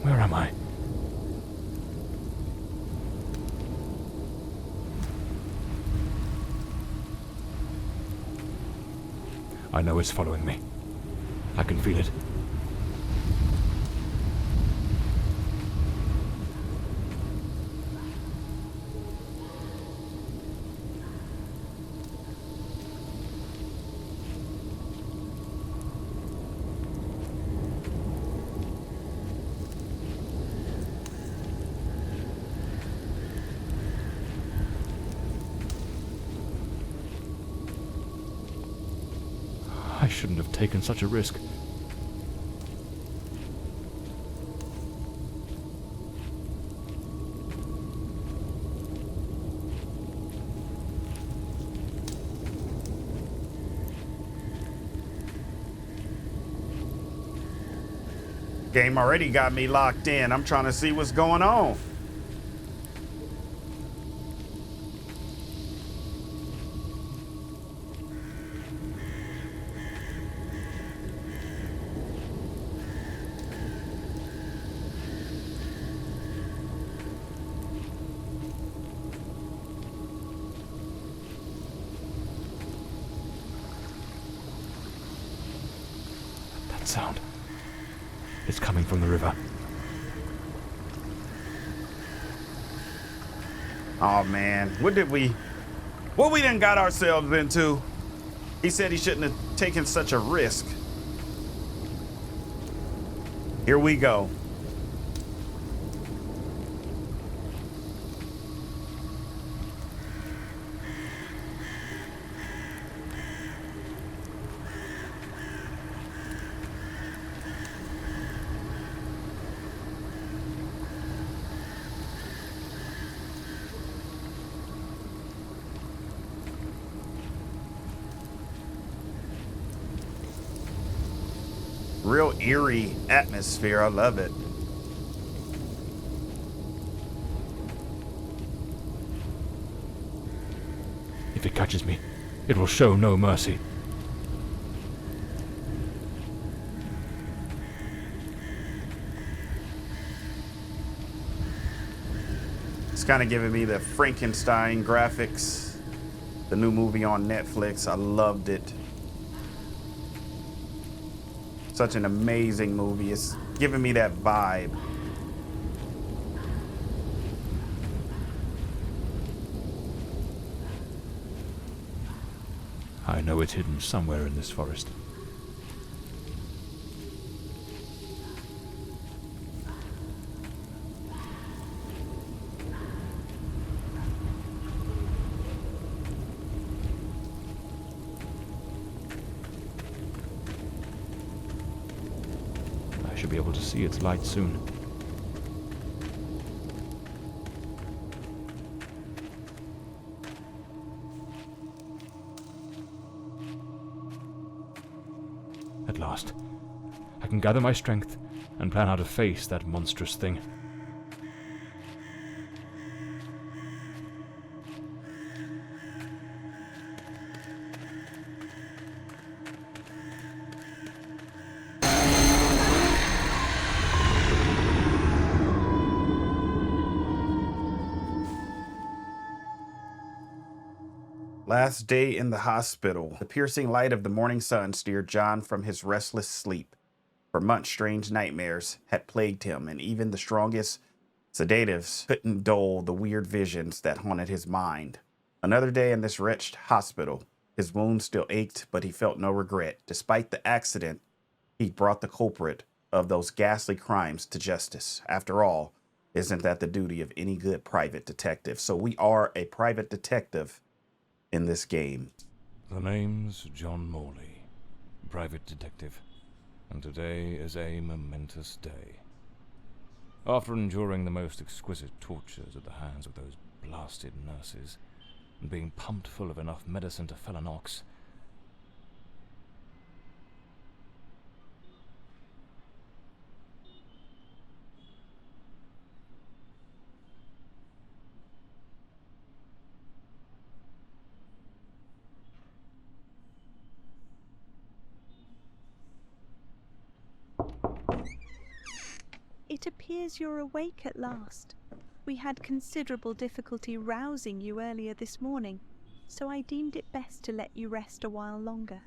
Where am I? I know it's following me. I can feel it. I shouldn't have taken such a risk. Game already got me locked in. I'm trying to see what's going on. That sound. It's coming from the river. Oh man, what we done got ourselves into? He said he shouldn't have taken such a risk. Here we go. Real eerie atmosphere. I love it. If it catches me, it will show no mercy. It's kind of giving me the Frankenstein graphics. The new movie on Netflix. I loved it. Such an amazing movie. It's giving me that vibe. I know it's hidden somewhere in this forest. I should be able to see its light soon. At last, I can gather my strength and plan how to face that monstrous thing. Last day in the hospital. The piercing light of the morning sun steered John from his restless sleep. For months, strange nightmares had plagued him, and even the strongest sedatives couldn't dull the weird visions that haunted his mind. Another day in this wretched hospital. His wounds still ached, but he felt no regret. Despite the accident, he brought the culprit of those ghastly crimes to justice. After all, isn't that the duty of any good private detective? So we are a private detective in this game. The name's John Morley, private detective, and today is a momentous day. After enduring the most exquisite tortures at the hands of those blasted nurses, and being pumped full of enough medicine to fell an ox, It It appears you're awake at last. We had considerable difficulty rousing you earlier this morning, so I deemed it best to let you rest a while longer.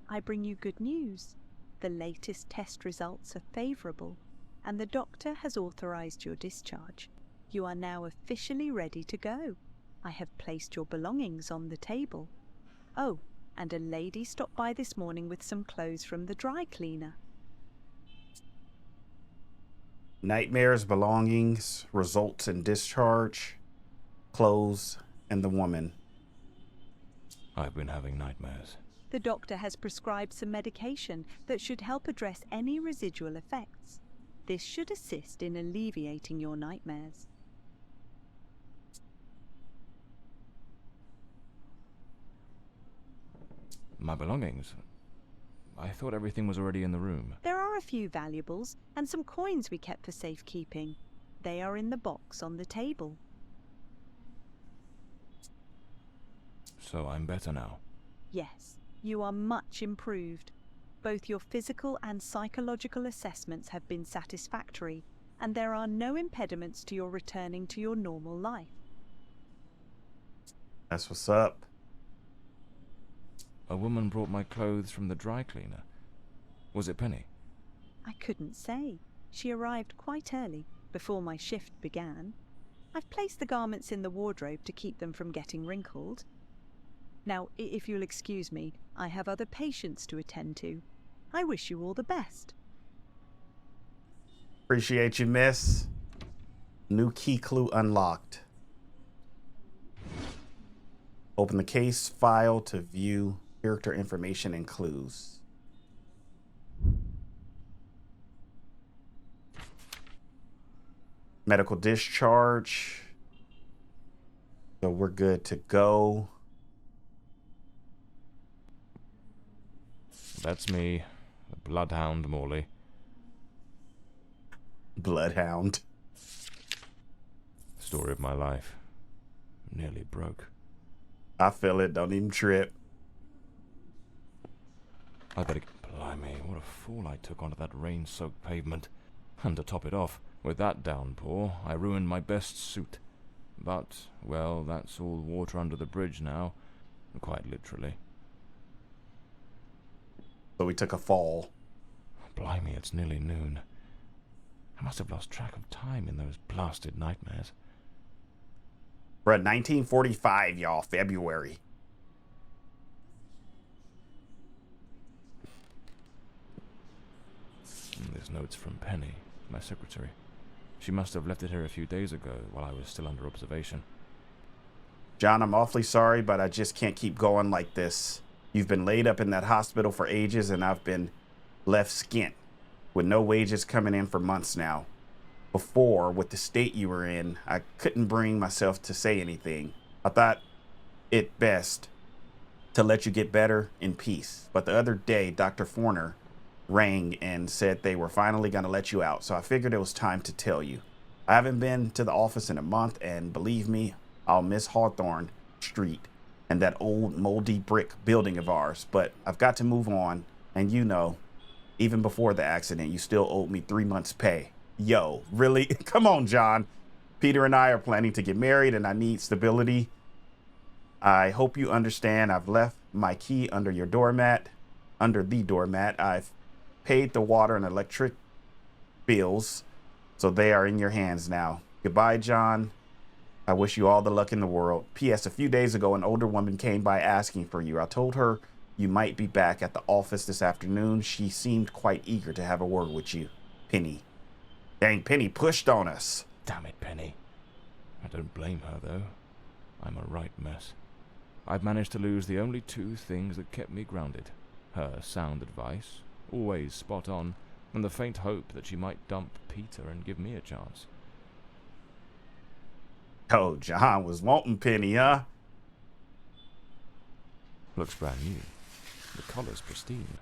I bring you good news. The latest test results are favourable, and the doctor has authorised your discharge. You are now officially ready to go. I have placed your belongings on the table. Oh, and a lady stopped by this morning with some clothes from the dry cleaner. Nightmares, belongings, results in discharge, clothes, and the woman. I've been having nightmares. The doctor has prescribed some medication that should help address any residual effects. This should assist in alleviating your nightmares. My belongings? I thought everything was already in the room. There are a few valuables and some coins we kept for safekeeping. They are in the box on the table. So I'm better now? Yes, you are much improved. Both your physical and psychological assessments have been satisfactory, and there are no impediments to your returning to your normal life. That's what's up. A woman brought my clothes from the dry cleaner. Was it Penny? I couldn't say. She arrived quite early, before my shift began. I've placed the garments in the wardrobe to keep them from getting wrinkled. Now, if you'll excuse me, I have other patients to attend to. I wish you all the best. Appreciate you, miss. New key clue unlocked. Open the case file to view character information and clues. Medical discharge. So we're good to go. That's me, the bloodhound Morley. Bloodhound. Story of my life. Nearly broke. I feel it. Don't even trip. I better... Blimey, what a fool I took onto that rain-soaked pavement. And to top it off, with that downpour, I ruined my best suit. But, well, that's all water under the bridge now. Quite literally. So we took a fall. Blimey, it's nearly noon. I must have lost track of time in those blasted nightmares. We're at 1945, y'all. February. This note's from Penny, my secretary. She must have left it here a few days ago while I was still under observation. John, I'm awfully sorry, but I just can't keep going like this. You've been laid up in that hospital for ages, and I've been left skint with no wages coming in for months now. Before, with the state you were in, I couldn't bring myself to say anything. I thought it best to let you get better in peace. But the other day, Dr. Forner rang and said they were finally going to let you out, so I figured it was time to tell you. I haven't been to the office in a month, and believe me, I'll miss Hawthorne Street and that old moldy brick building of ours, but I've got to move on, and you know, even before the accident, you still owed me 3 months' pay. Yo, really? Come on, John. Peter and I are planning to get married, and I need stability. I hope you understand I've left my key under the doormat. I've paid the water and electric bills, so they are in your hands now. Goodbye, John. I wish you all the luck in the world. P.S. A few days ago, an older woman came by asking for you. I told her you might be back at the office this afternoon. She seemed quite eager to have a word with you. Penny. Dang, Penny pushed on us. Damn it, Penny. I don't blame her, though. I'm a right mess. I've managed to lose the only two things that kept me grounded. Her sound advice, always spot on, and the faint hope that she might dump Peter and give me a chance. Oh, John was wanting Penny, huh? Looks brand new. The collar's pristine.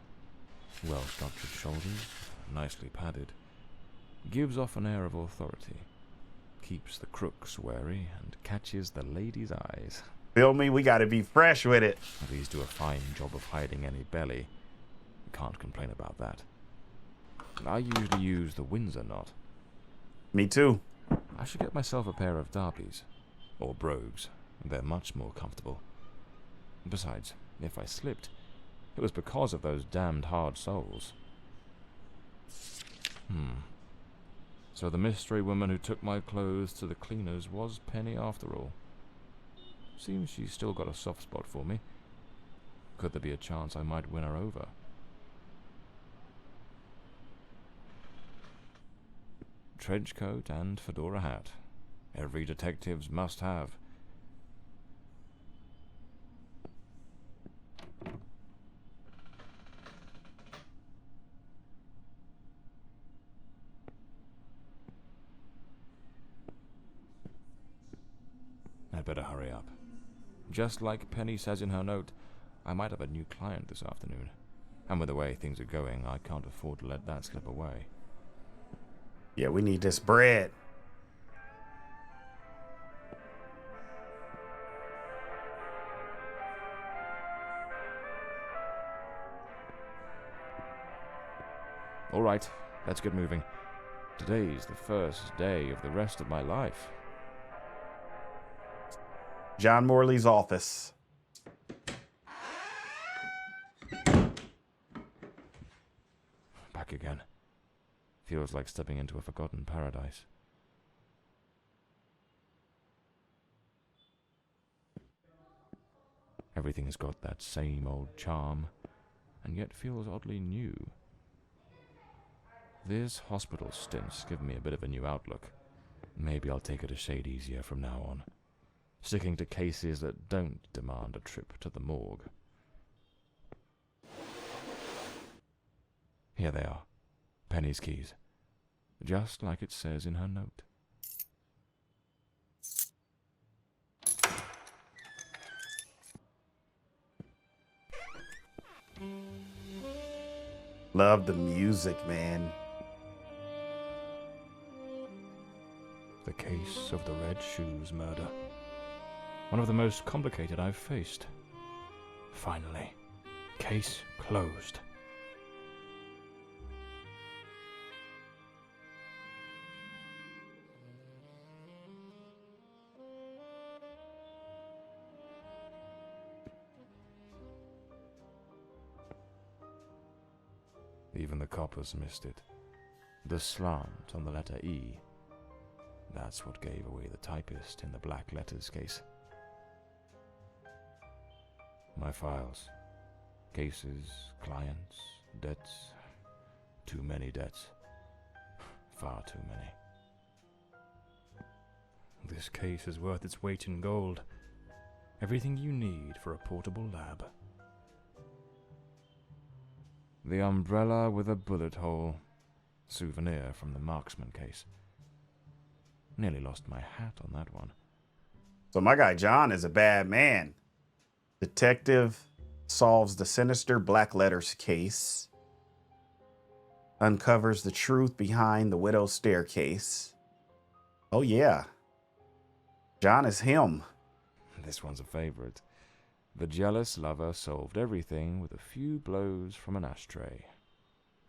Well-structured shoulders, nicely padded. Gives off an air of authority. Keeps the crooks wary and catches the ladies' eyes. Feel me? We gotta be fresh with it. These do a fine job of hiding any belly. Can't complain about that. I usually use the Windsor knot. Me too. I should get myself a pair of derbies. Or brogues. They're much more comfortable. Besides, if I slipped, it was because of those damned hard soles. So the mystery woman who took my clothes to the cleaners was Penny after all. Seems she's still got a soft spot for me. Could there be a chance I might win her over? Trench coat and fedora hat. Every detective's must have. I'd better hurry up. Just like Penny says in her note, I might have a new client this afternoon. And with the way things are going, I can't afford to let that slip away. Yeah, we need this bread. All right, let's get moving. Today's the first day of the rest of my life. John Morley's office. Back again. Feels like stepping into a forgotten paradise. Everything's got that same old charm, and yet feels oddly new. This hospital stint's given me a bit of a new outlook. Maybe I'll take it a shade easier from now on, sticking to cases that don't demand a trip to the morgue. Here they are, Penny's keys, just like it says in her note. Love the music, man. The case of the Red Shoes murder. One of the most complicated I've faced. Finally, case closed. Even the coppers missed it. The slant on the letter E. That's what gave away the typist in the black letters case. My files. Cases, clients, debts. Too many debts. Far too many. This case is worth its weight in gold. Everything you need for a portable lab. The umbrella with a bullet hole. Souvenir from the marksman case. Nearly lost my hat on that one. So my guy John is a bad man. Detective solves the sinister black letters case. Uncovers the truth behind the widow's staircase. Oh yeah. John is him. This one's a favorite. The jealous lover solved everything with a few blows from an ashtray.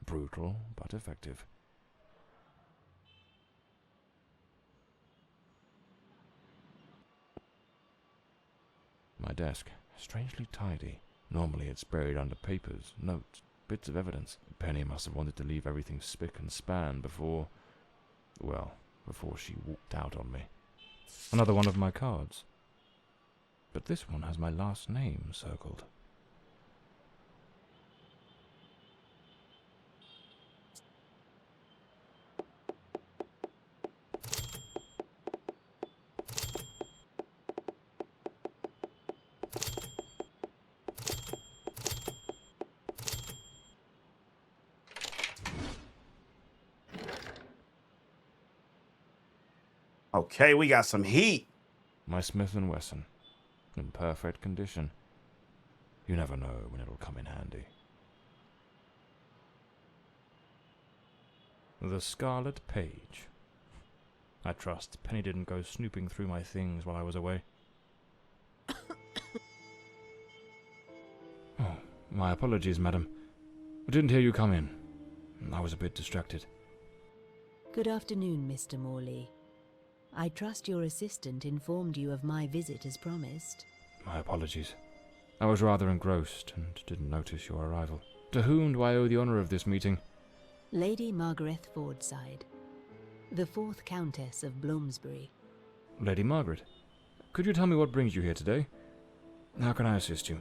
Brutal, but effective. My desk, strangely tidy. Normally it's buried under papers, notes, bits of evidence. Penny must have wanted to leave everything spick and span before she walked out on me. Another one of my cards. But this one has my last name circled. Okay, we got some heat. My Smith & Wesson. In perfect condition. You never know when it'll come in handy. The Scarlet Page. I trust Penny didn't go snooping through my things while I was away. Oh, my apologies, madam. I didn't hear you come in. I was a bit distracted. Good afternoon, Mr. Morley. I trust your assistant informed you of my visit as promised. My apologies. I was rather engrossed and didn't notice your arrival. To whom do I owe the honour of this meeting? Lady Margaret Fordside, the 4th Countess of Bloomsbury. Lady Margaret, could you tell me what brings you here today? How can I assist you?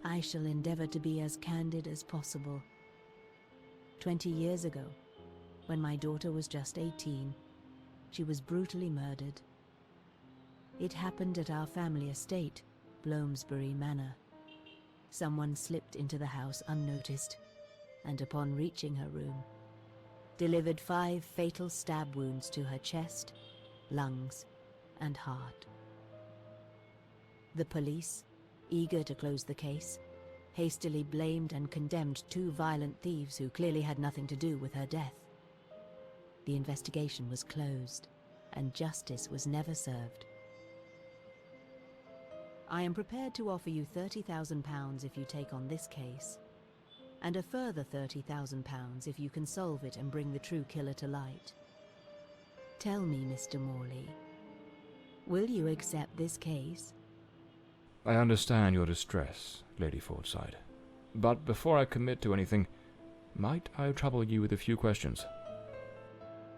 I shall endeavour to be as candid as possible. 20 years ago, when my daughter was just 18, she was brutally murdered. It happened at our family estate, Bloomsbury Manor. Someone slipped into the house unnoticed, and upon reaching her room, delivered 5 fatal stab wounds to her chest, lungs, and heart. The police, eager to close the case, hastily blamed and condemned 2 violent thieves who clearly had nothing to do with her death. The investigation was closed, and justice was never served. I am prepared to offer you £30,000 if you take on this case, and a further £30,000 if you can solve it and bring the true killer to light. Tell me, Mr. Morley, will you accept this case? I understand your distress, Lady Fordside. But before I commit to anything, might I trouble you with a few questions?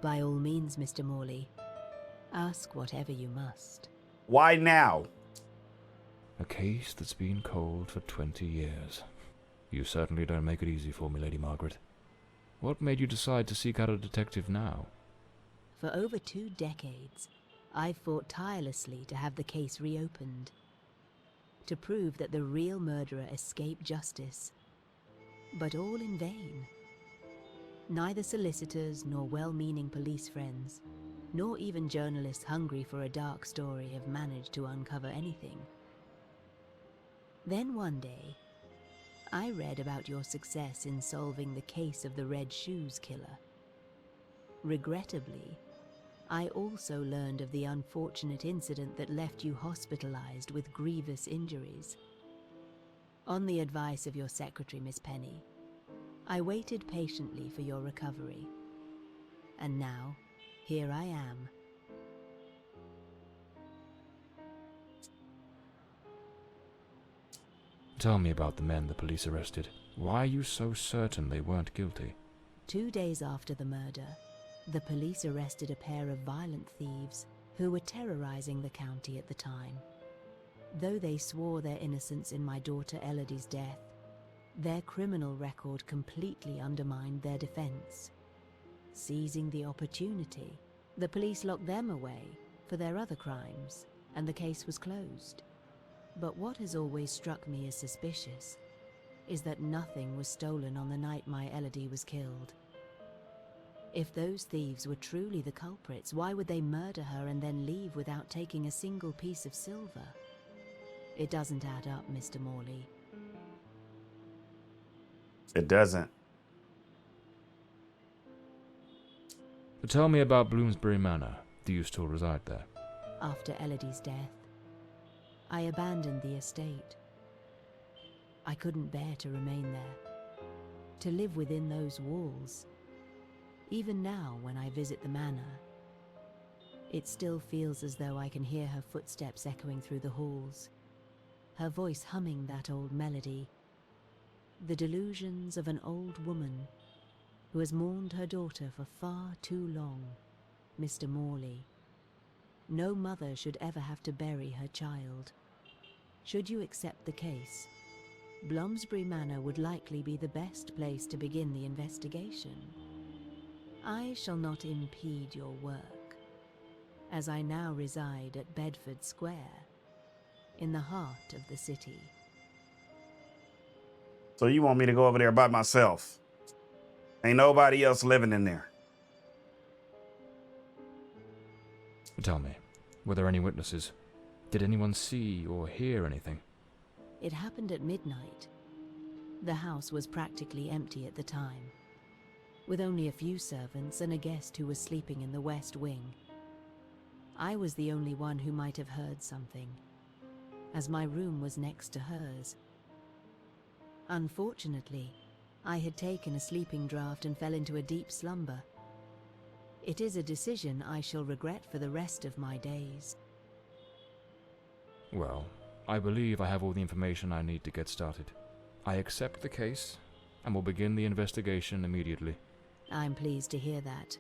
By all means, Mr. Morley. Ask whatever you must. Why now? A case that's been cold for 20 years. You certainly don't make it easy for me, Lady Margaret. What made you decide to seek out a detective now? For over 2 decades, I've fought tirelessly to have the case reopened, to prove that the real murderer escaped justice. But all in vain. Neither solicitors nor well-meaning police friends, nor even journalists hungry for a dark story have managed to uncover anything. Then one day, I read about your success in solving the case of the Red Shoes killer. Regrettably, I also learned of the unfortunate incident that left you hospitalized with grievous injuries. On the advice of your secretary, Miss Penny, I waited patiently for your recovery. And now, here I am. Tell me about the men the police arrested. Why are you so certain they weren't guilty? 2 days after the murder, the police arrested a pair of violent thieves who were terrorizing the county at the time. Though they swore their innocence in my daughter Elodie's death, their criminal record completely undermined their defense. Seizing the opportunity, the police locked them away for their other crimes, and the case was closed. But what has always struck me as suspicious is that nothing was stolen on the night my Elodie was killed. If those thieves were truly the culprits, why would they murder her and then leave without taking a single piece of silver? It doesn't add up, Mr. Morley. It doesn't. Tell me about Bloomsbury Manor. Do you still reside there? After Elodie's death, I abandoned the estate. I couldn't bear to remain there, to live within those walls. Even now, when I visit the manor, it still feels as though I can hear her footsteps echoing through the halls, her voice humming that old melody. The delusions of an old woman who has mourned her daughter for far too long, Mr. Morley. No mother should ever have to bury her child. Should you accept the case, Bloomsbury Manor would likely be the best place to begin the investigation. I shall not impede your work, as I now reside at Bedford Square, in the heart of the city. So you want me to go over there by myself? Ain't nobody else living in there. Tell me, were there any witnesses? Did anyone see or hear anything? It happened at midnight. The house was practically empty at the time, with only a few servants and a guest who was sleeping in the west wing. I was the only one who might have heard something, as my room was next to hers. Unfortunately, I had taken a sleeping draught and fell into a deep slumber. It is a decision I shall regret for the rest of my days. Well, I believe I have all the information I need to get started. I accept the case and will begin the investigation immediately. I'm pleased to hear that.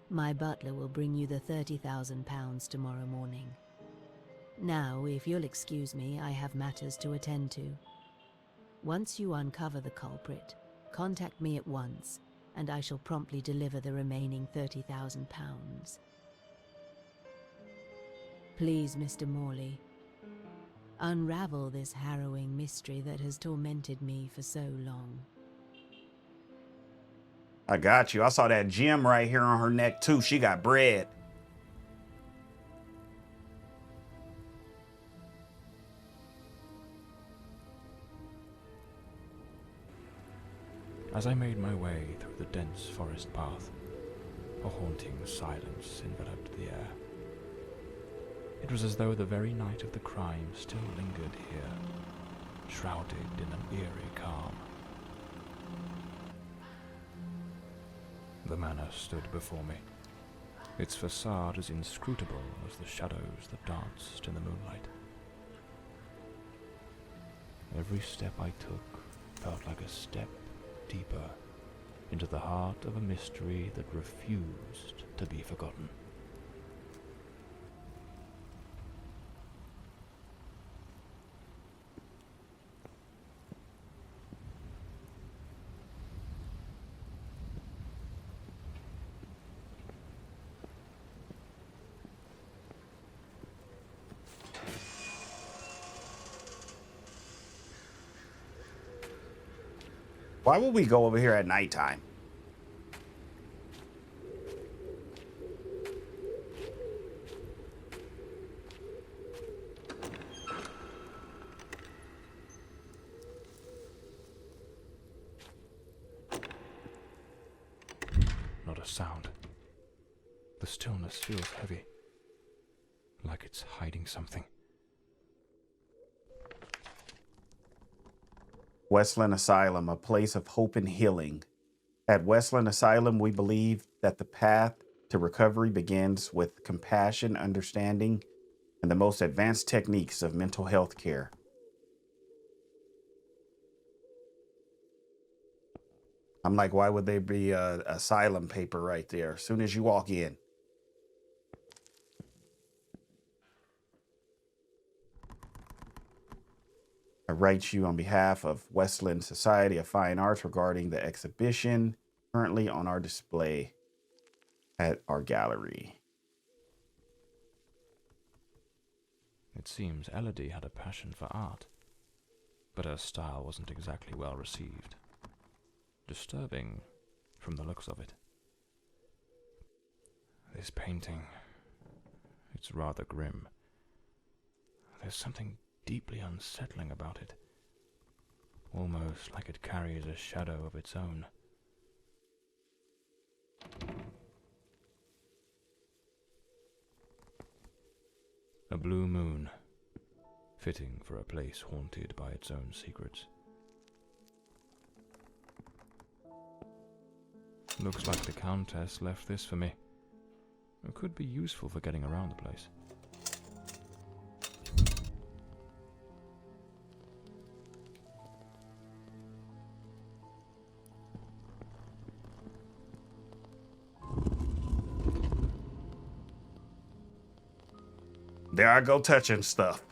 My butler will bring you the £30,000 tomorrow morning. Now, if you'll excuse me, I have matters to attend to. Once you uncover the culprit, contact me at once, and I shall promptly deliver the remaining £30,000. Please, Mr. Morley, unravel this harrowing mystery that has tormented me for so long. I got you. I saw that gem right here on her neck too. She got bread. As I made my way through the dense forest path, a haunting silence enveloped the air. It was as though the very night of the crime still lingered here, shrouded in an eerie calm. The manor stood before me, its facade as inscrutable as the shadows that danced in the moonlight. Every step I took felt like a step deeper into the heart of a mystery that refused to be forgotten. Why would we go over here at nighttime? Not a sound. The stillness feels heavy, like it's hiding something. Westland Asylum, a place of hope and healing. At Westland Asylum, we believe that the path to recovery begins with compassion, understanding, and the most advanced techniques of mental health care. I'm like, why would there be a asylum paper right there as soon as you walk in? I write you on behalf of Westland Society of Fine Arts regarding the exhibition currently on our display at our gallery. It seems Elodie had a passion for art, but her style wasn't exactly well received. Disturbing from the looks of it. This painting, it's rather grim. There's something deeply unsettling about it, almost like it carries a shadow of its own. A blue moon, fitting for a place haunted by its own secrets. Looks like the Countess left this for me. It could be useful for getting around the place. There I go touching stuff.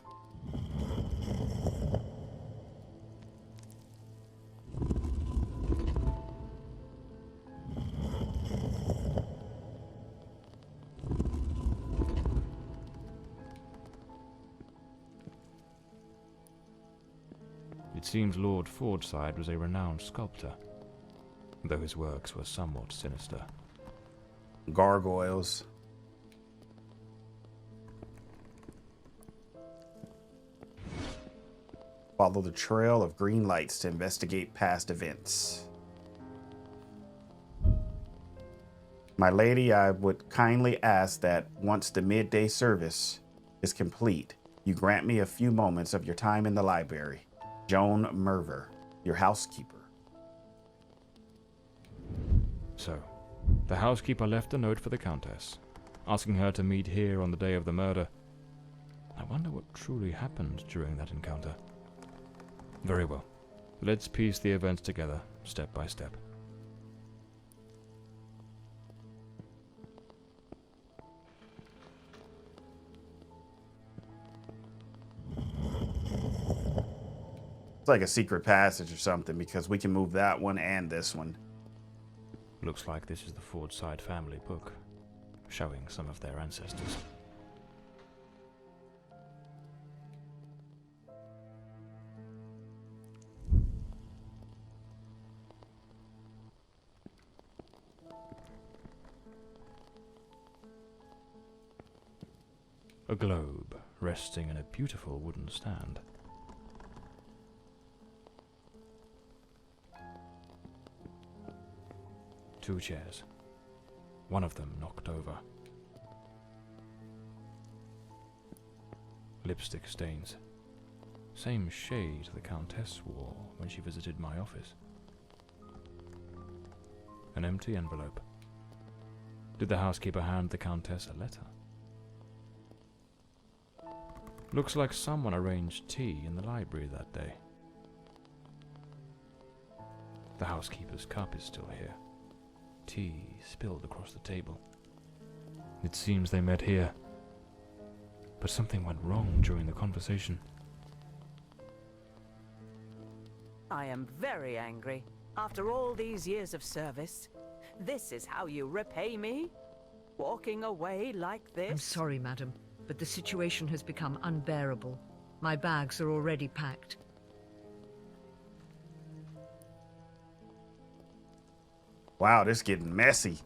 It seems Lord Fordside was a renowned sculptor, though his works were somewhat sinister. Gargoyles. Follow the trail of green lights to investigate past events. My lady, I would kindly ask that once the midday service is complete, you grant me a few moments of your time in the library. Joan Merver, your housekeeper. So, the housekeeper left a note for the Countess, asking her to meet here on the day of the murder. I wonder what truly happened during that encounter. Very well. Let's piece the events together, step by step. It's like a secret passage or something, because we can move that one and this one. Looks like this is the Fordside family book, showing some of their ancestors. A globe resting in a beautiful wooden stand. Two chairs, one of them knocked over. Lipstick stains, same shade the Countess wore when she visited my office. An empty envelope. Did the housekeeper hand the Countess a letter? Looks like someone arranged tea in the library that day. The housekeeper's cup is still here. Tea spilled across the table. It seems they met here. But something went wrong during the conversation. I am very angry. After all these years of service, this is how you repay me? Walking away like this? I'm sorry, madam, but the situation has become unbearable. My bags are already packed. Wow, this is getting messy.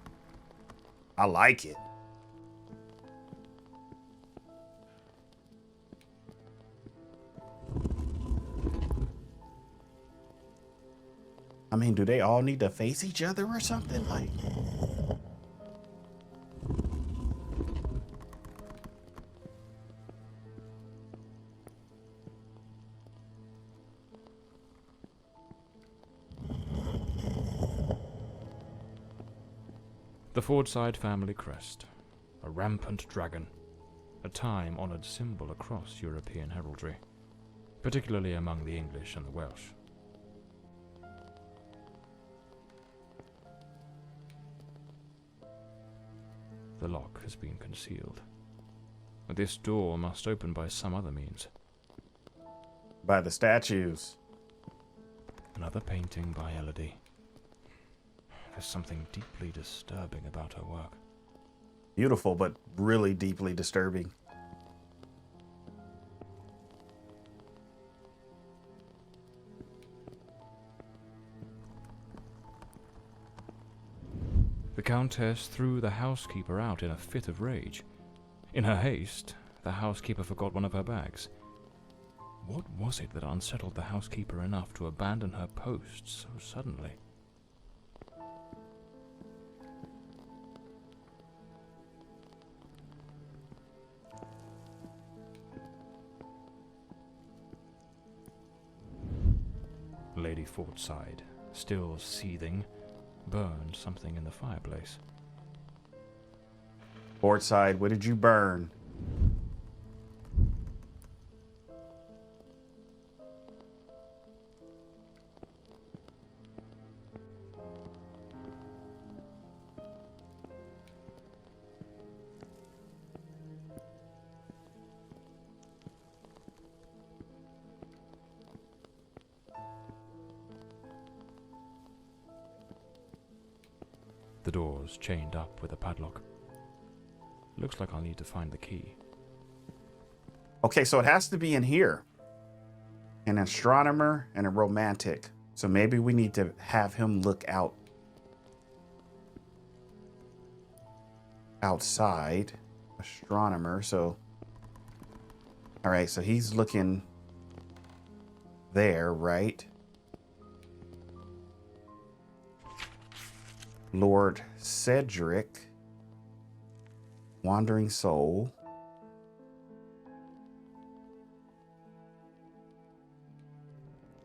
I like it. I mean, do they all need to face each other or something? Like, the Fordside family crest, a rampant dragon, a time-honored symbol across European heraldry, particularly among the English and the Welsh. The lock has been concealed. This door must open by some other means. by the statues. Another painting by Elodie. There's something deeply disturbing about her work. Beautiful, but really deeply disturbing. The Countess threw the housekeeper out in a fit of rage. In her haste, the housekeeper forgot one of her bags. What was it that unsettled the housekeeper enough to abandon her post so suddenly? Lady Fordside, still seething, burned something in the fireplace. Fordside, what did you burn? The door's chained up with a padlock. Looks like I'll need to find the key. Okay, so it has to be in here. An astronomer and a romantic. So maybe we need to have him look outside. Astronomer, so... Alright, so he's looking there, right? Lord Cedric. Wandering Soul.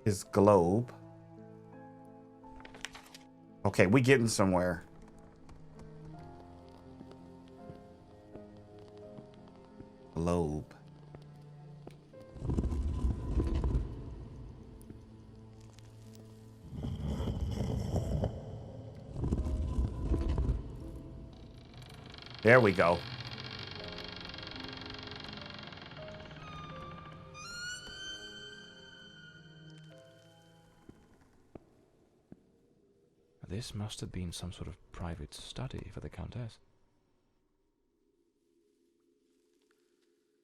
His globe. Okay, we getting somewhere. There we go. This must have been some sort of private study for the Countess.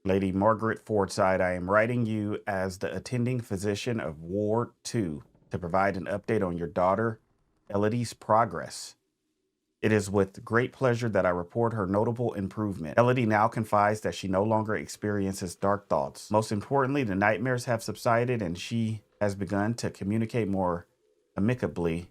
Lady Margaret Fordside, I am writing you as the attending physician of Ward 2 to provide an update on your daughter, Elodie's progress. It is with great pleasure that I report her notable improvement. Elodie now confides that she no longer experiences dark thoughts. Most importantly, the nightmares have subsided and she has begun to communicate more amicably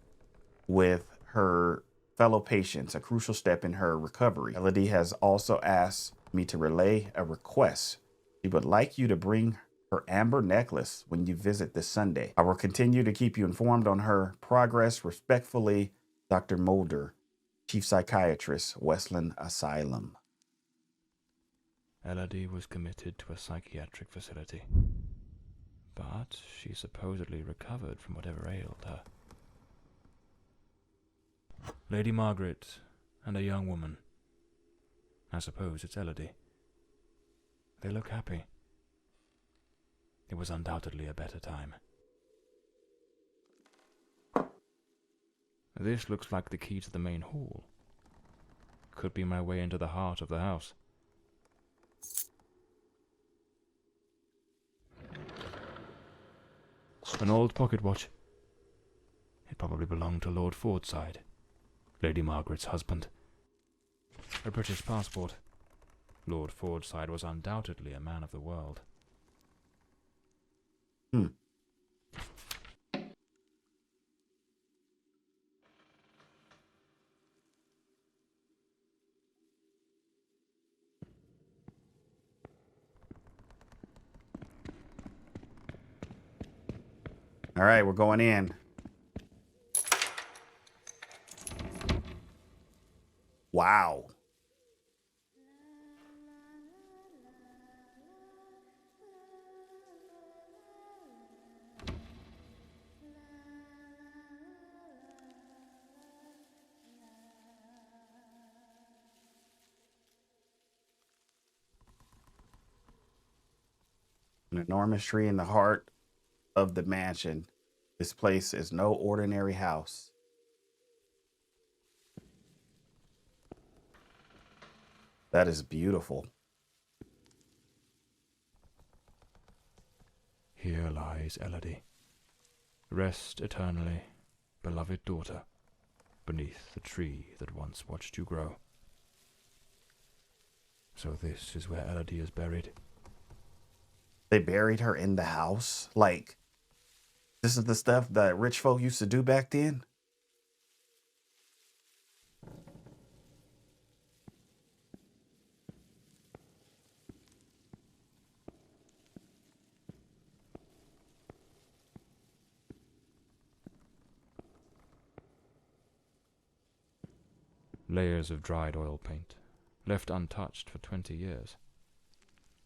with her fellow patients, a crucial step in her recovery. Elodie has also asked me to relay a request. She would like you to bring her amber necklace when you visit this Sunday. I will continue to keep you informed on her progress. Respectfully, Dr. Mulder, Chief Psychiatrist, Westland Asylum. Elodie was committed to a psychiatric facility, but she supposedly recovered from whatever ailed her. Lady Margaret and a young woman. I suppose it's Elodie. They look happy. It was undoubtedly a better time. This looks like the key to the main hall. Could be my way into the heart of the house. An old pocket watch. It probably belonged to Lord Fordside, Lady Margaret's husband. A British passport. Lord Fordside was undoubtedly a man of the world. All right, we're going in. Wow. An enormous tree in the heart of the mansion. This place is no ordinary house. That is beautiful. Here lies Elodie. Rest eternally, beloved daughter, beneath the tree that once watched you grow. So this is where Elodie is buried. They buried her in the house? Like, this is the stuff that rich folk used to do back then? Layers of dried oil paint, left untouched for 20 years.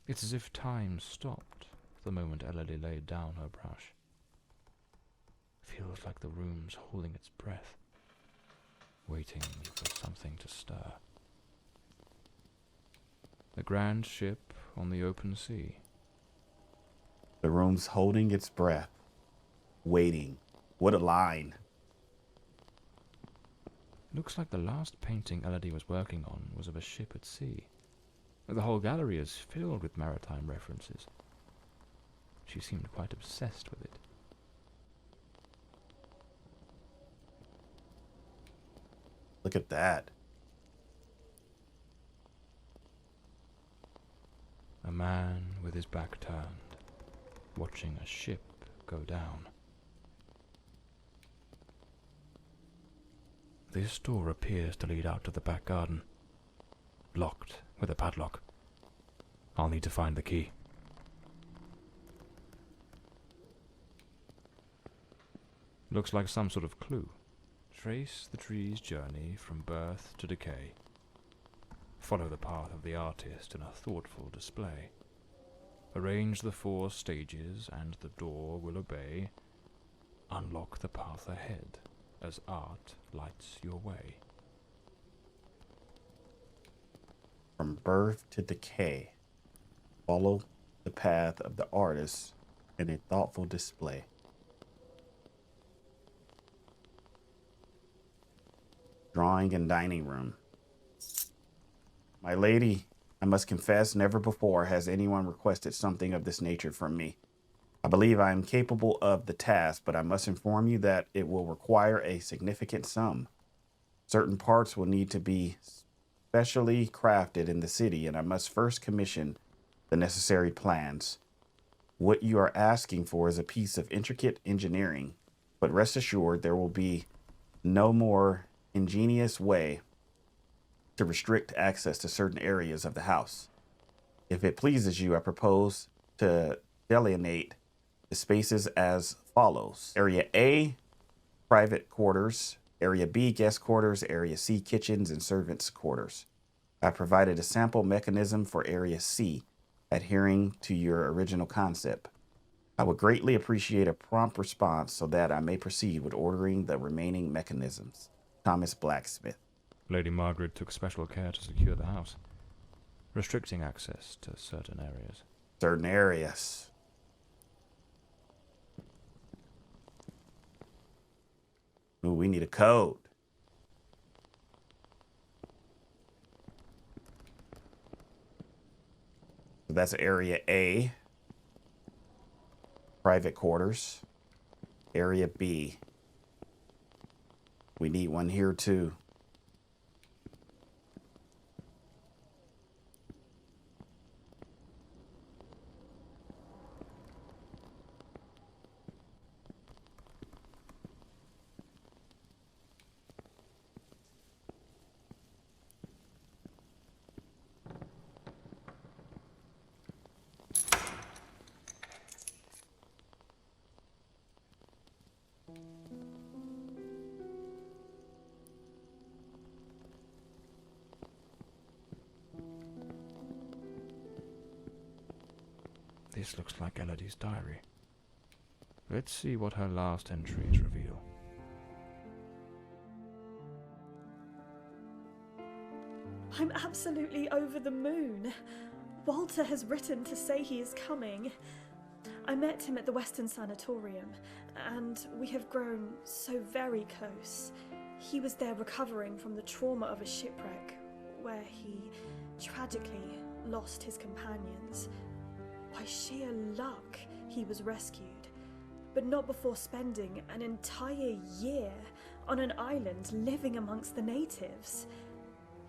It's as if time stopped the moment Elodie laid down her brush. Feels like the room's holding its breath, waiting for something to stir. The grand ship on the open sea. The room's holding its breath, waiting. What a line. Looks like the last painting Elodie was working on was of a ship at sea. The whole gallery is filled with maritime references. She seemed quite obsessed with it. Look at that. A man with his back turned, watching a ship go down. This door appears to lead out to the back garden, locked with a padlock. I'll need to find the key. Looks like some sort of clue. Trace the tree's journey from birth to decay. Follow the path of the artist in a thoughtful display. Arrange the 4 stages and the door will obey. Unlock the path ahead as art lights your way. from birth to decay. Follow the path of the artist in a thoughtful display. Drawing and dining room. My lady, I must confess, never before has anyone requested something of this nature from me. I believe I am capable of the task, but I must inform you that it will require a significant sum. Certain parts will need to be specially crafted in the city, and I must first commission the necessary plans. What you are asking for is a piece of intricate engineering, but rest assured there will be no more ingenious way to restrict access to certain areas of the house. If it pleases you, I propose to delineate the spaces as follows. Area A, private quarters. Area B, guest quarters. Area C, kitchens and servants' quarters. I provided a sample mechanism for Area C, adhering to your original concept. I would greatly appreciate a prompt response so that I may proceed with ordering the remaining mechanisms. Thomas Blacksmith. Lady Margaret took special care to secure the house, restricting access to certain areas. Certain areas. Ooh, we need a code. So that's Area A. Private quarters. Area B. We need one here too. This looks like Elodie's diary. Let's see what her last entries reveal. I'm absolutely over the moon. Walter has written to say he is coming. I met him at the Western Sanatorium, and we have grown so very close. He was there recovering from the trauma of a shipwreck, where he tragically lost his companions. By sheer luck, he was rescued, but not before spending an entire year on an island living amongst the natives.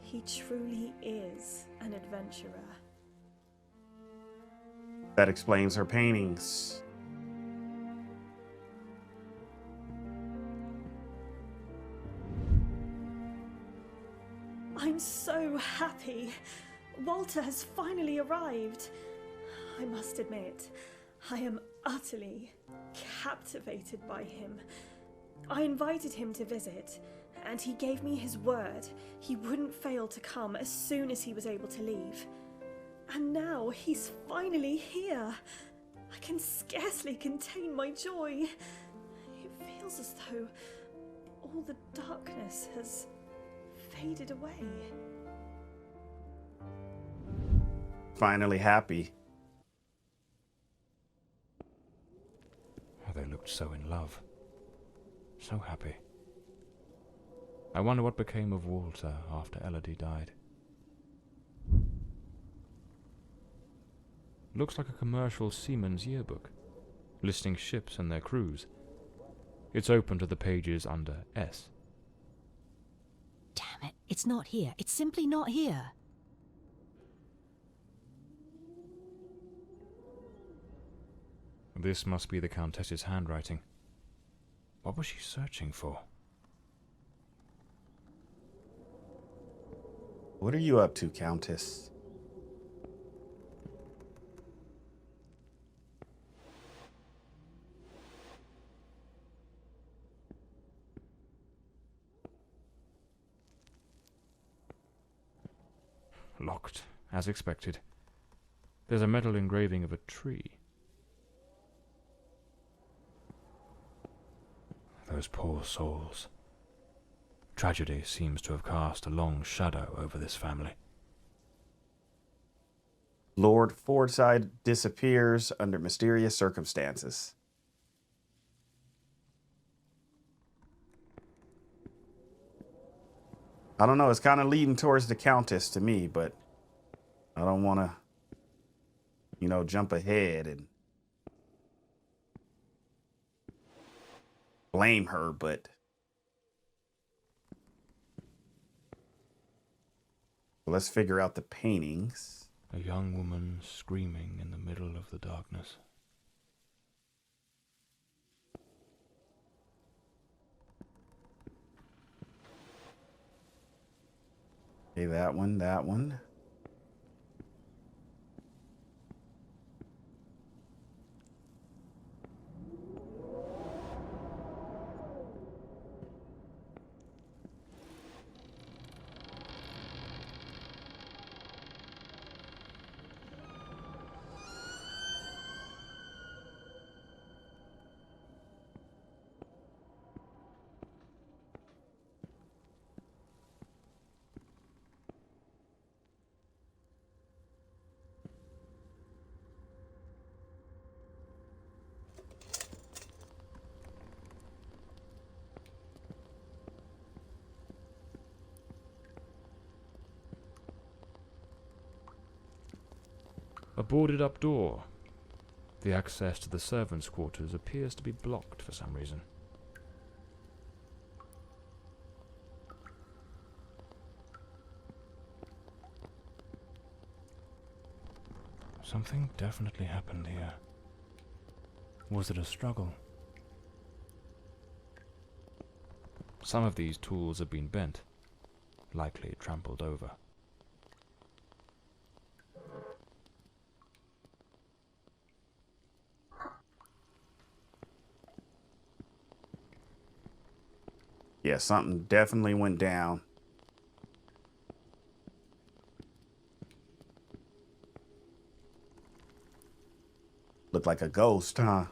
He truly is an adventurer. That explains her paintings. I'm so happy. Walter has finally arrived. I must admit, I am utterly captivated by him. I invited him to visit, and he gave me his word he wouldn't fail to come as soon as he was able to leave. And now he's finally here. I can scarcely contain my joy. It feels as though all the darkness has faded away. Finally happy. Oh, they looked so in love. So happy. I wonder what became of Walter after Elodie died. Looks like a commercial seaman's yearbook, listing ships and their crews. It's open to the pages under S. Damn it, it's not here. It's simply not here. This must be the Countess's handwriting. What was she searching for? What are you up to, Countess? Locked, as expected. There's a metal engraving of a tree. Those poor souls. Tragedy seems to have cast a long shadow over this family. Lord Fordside disappears under mysterious circumstances. I don't know. It's kind of leading towards the Countess to me, but I don't want to, jump ahead and blame her, but let's figure out the paintings. A young woman screaming in the middle of the darkness. Okay, that one, that one. A boarded up door. The access to the servants' quarters appears to be blocked for some reason. Something definitely happened here. Was it a struggle? Some of these tools have been bent, likely trampled over. Yeah, something definitely went down. Looked like a ghost, huh?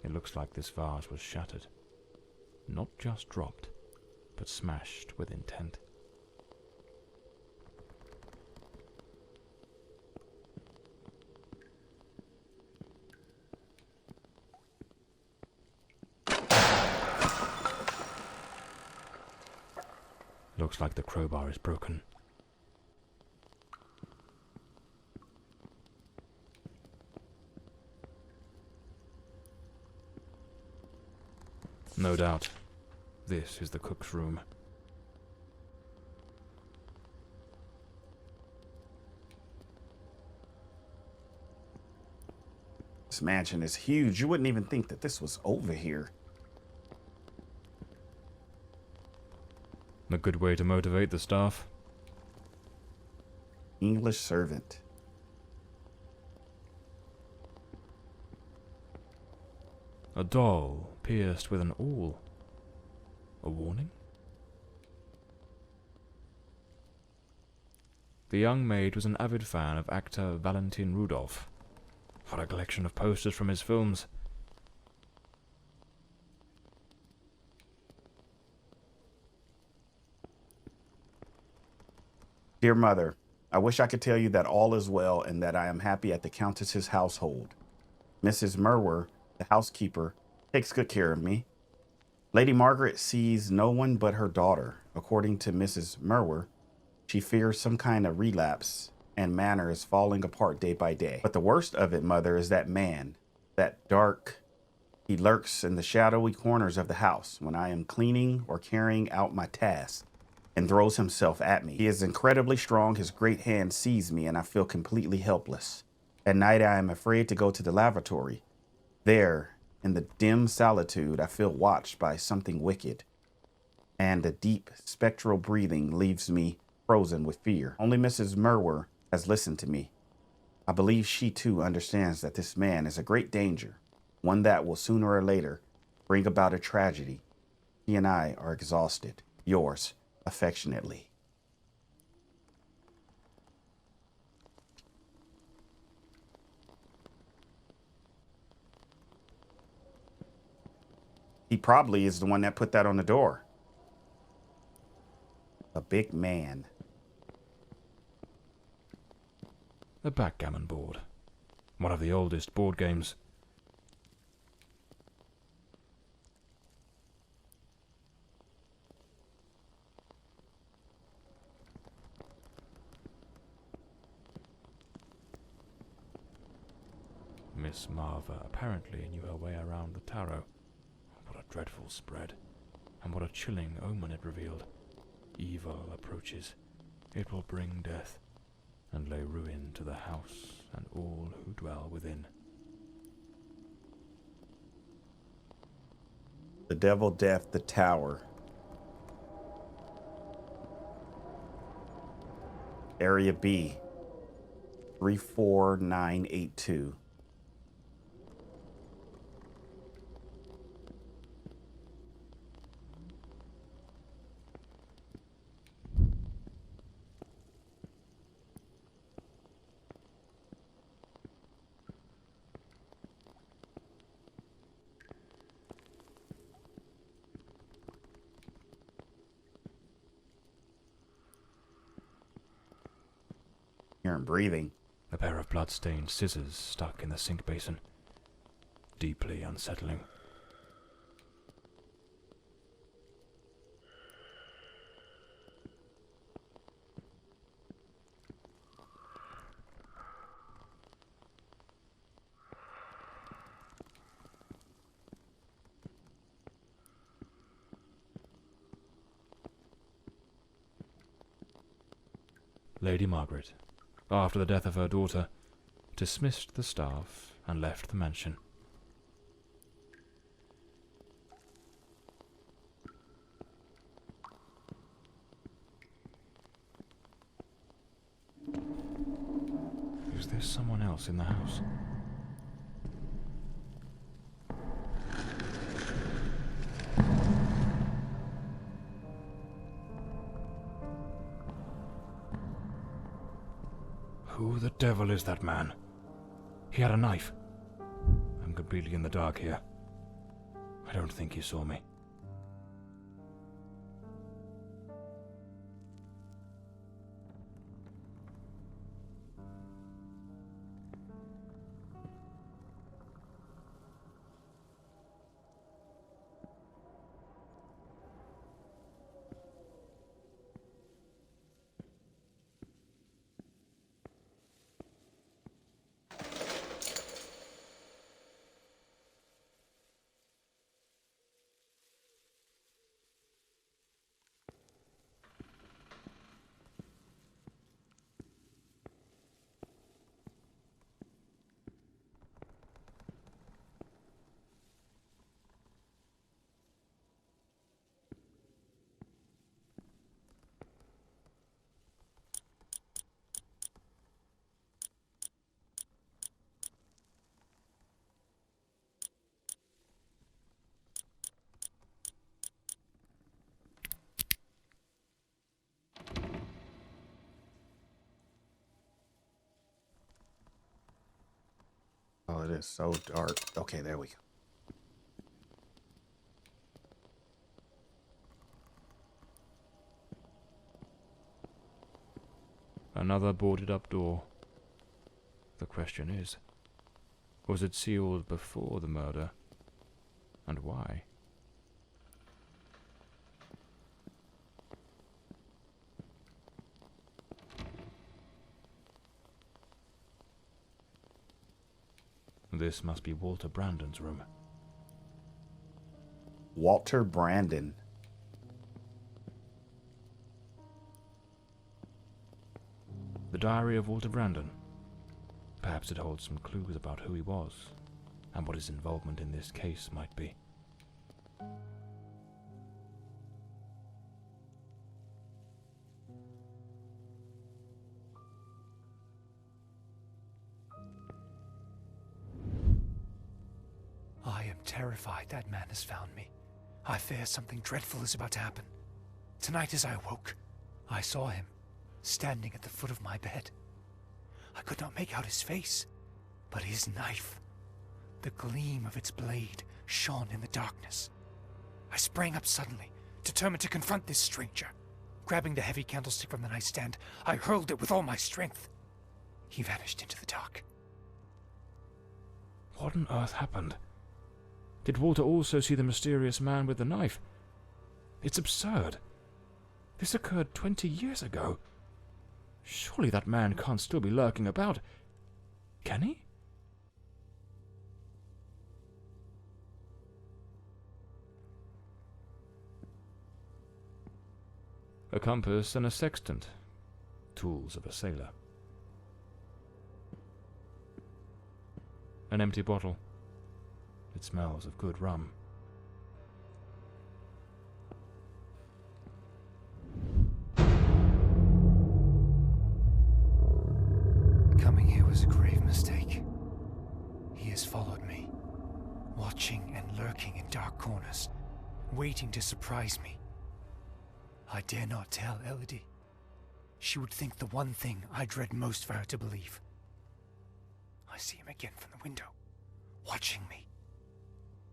It looks like this vase was shattered. Not just dropped, but smashed with intent. Looks like the crowbar is broken. No doubt, this is the cook's room. This mansion is huge. You wouldn't even think that this was over here. A good way to motivate the staff. English servant. A doll pierced with an awl. A warning? The young maid was an avid fan of actor Valentin Rudolph. What a collection of posters from his films. Dear Mother, I wish I could tell you that all is well and that I am happy at the Countess's household. Mrs. Merwer, the housekeeper, takes good care of me. Lady Margaret sees no one but her daughter. According to Mrs. Merwer, she fears some kind of relapse and manor is falling apart day by day. But the worst of it, Mother, is that man, that dark. He lurks in the shadowy corners of the house when I am cleaning or carrying out my tasks and throws himself at me. He is incredibly strong. His great hand sees me and I feel completely helpless. At night, I am afraid to go to the lavatory. There, in the dim solitude, I feel watched by something wicked. And the deep spectral breathing leaves me frozen with fear. Only Mrs. Merwer has listened to me. I believe she too understands that this man is a great danger, one that will sooner or later bring about a tragedy. He and I are exhausted. Yours, affectionately. He probably is the one that put that on the door. big man. A backgammon board. One of the oldest board games. Miss Marva apparently knew her way around the tarot. What a dreadful spread, and what a chilling omen it revealed. Evil approaches. It will bring death, and lay ruin to the house and all who dwell within. The Devil, Death, the Tower. Area B. 34982. Hearing breathing. A pair of blood-stained scissors stuck in the sink basin. Deeply unsettling. Lady Margaret, after the death of her daughter, dismissed the staff and left the mansion. Is there someone else in the house? Who the devil is that man? He had a knife. I'm completely in the dark here. I don't think he saw me. Oh, it is so dark. Okay, there we go. Another boarded up door. The question is, was it sealed before the murder? And why? This must be Walter Brandon's room. Walter Brandon. The diary of Walter Brandon. Perhaps it holds some clues about who he was, and what his involvement in this case might be. I am terrified that man has found me. I fear something dreadful is about to happen. Tonight as I awoke, I saw him, standing at the foot of my bed. I could not make out his face, but his knife. The gleam of its blade shone in the darkness. I sprang up suddenly, determined to confront this stranger. Grabbing the heavy candlestick from the nightstand, I hurled it with all my strength. He vanished into the dark. What on earth happened? Did Walter also see the mysterious man with the knife? It's absurd. This occurred 20 years ago. Surely that man can't still be lurking about. Can he? A compass and a sextant. Tools of a sailor. An empty bottle. It smells of good rum. Coming here was a grave mistake. He has followed me, watching and lurking in dark corners, waiting to surprise me. I dare not tell Elodie. She would think the one thing I dread most for her to believe. I see him again from the window, watching me.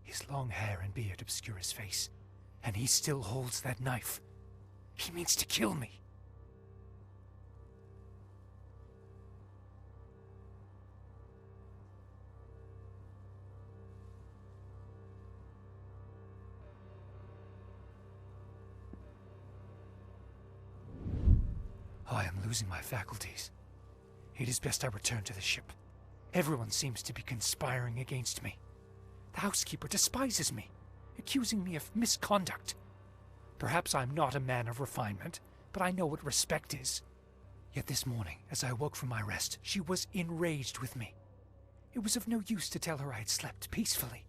His long hair and beard obscure his face, and he still holds that knife. He means to kill me. I am losing my faculties. It is best I return to the ship. Everyone seems to be conspiring against me. The housekeeper despises me, accusing me of misconduct. Perhaps I'm not a man of refinement, but I know what respect is. Yet this morning, as I woke from my rest, she was enraged with me. It was of no use to tell her I had slept peacefully.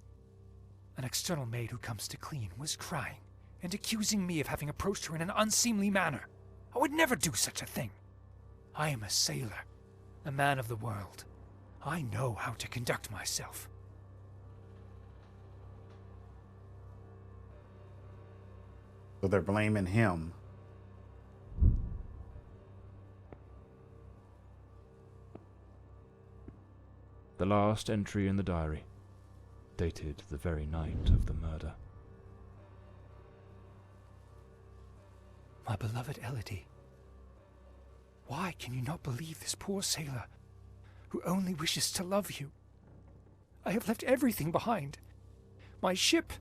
An external maid who comes to clean was crying and accusing me of having approached her in an unseemly manner. I would never do such a thing. I am a sailor, a man of the world. I know how to conduct myself. So they're blaming him. The last entry in the diary, dated the very night of the murder. My beloved Elodie, why can you not believe this poor sailor who only wishes to love you? I have left everything behind. My ship,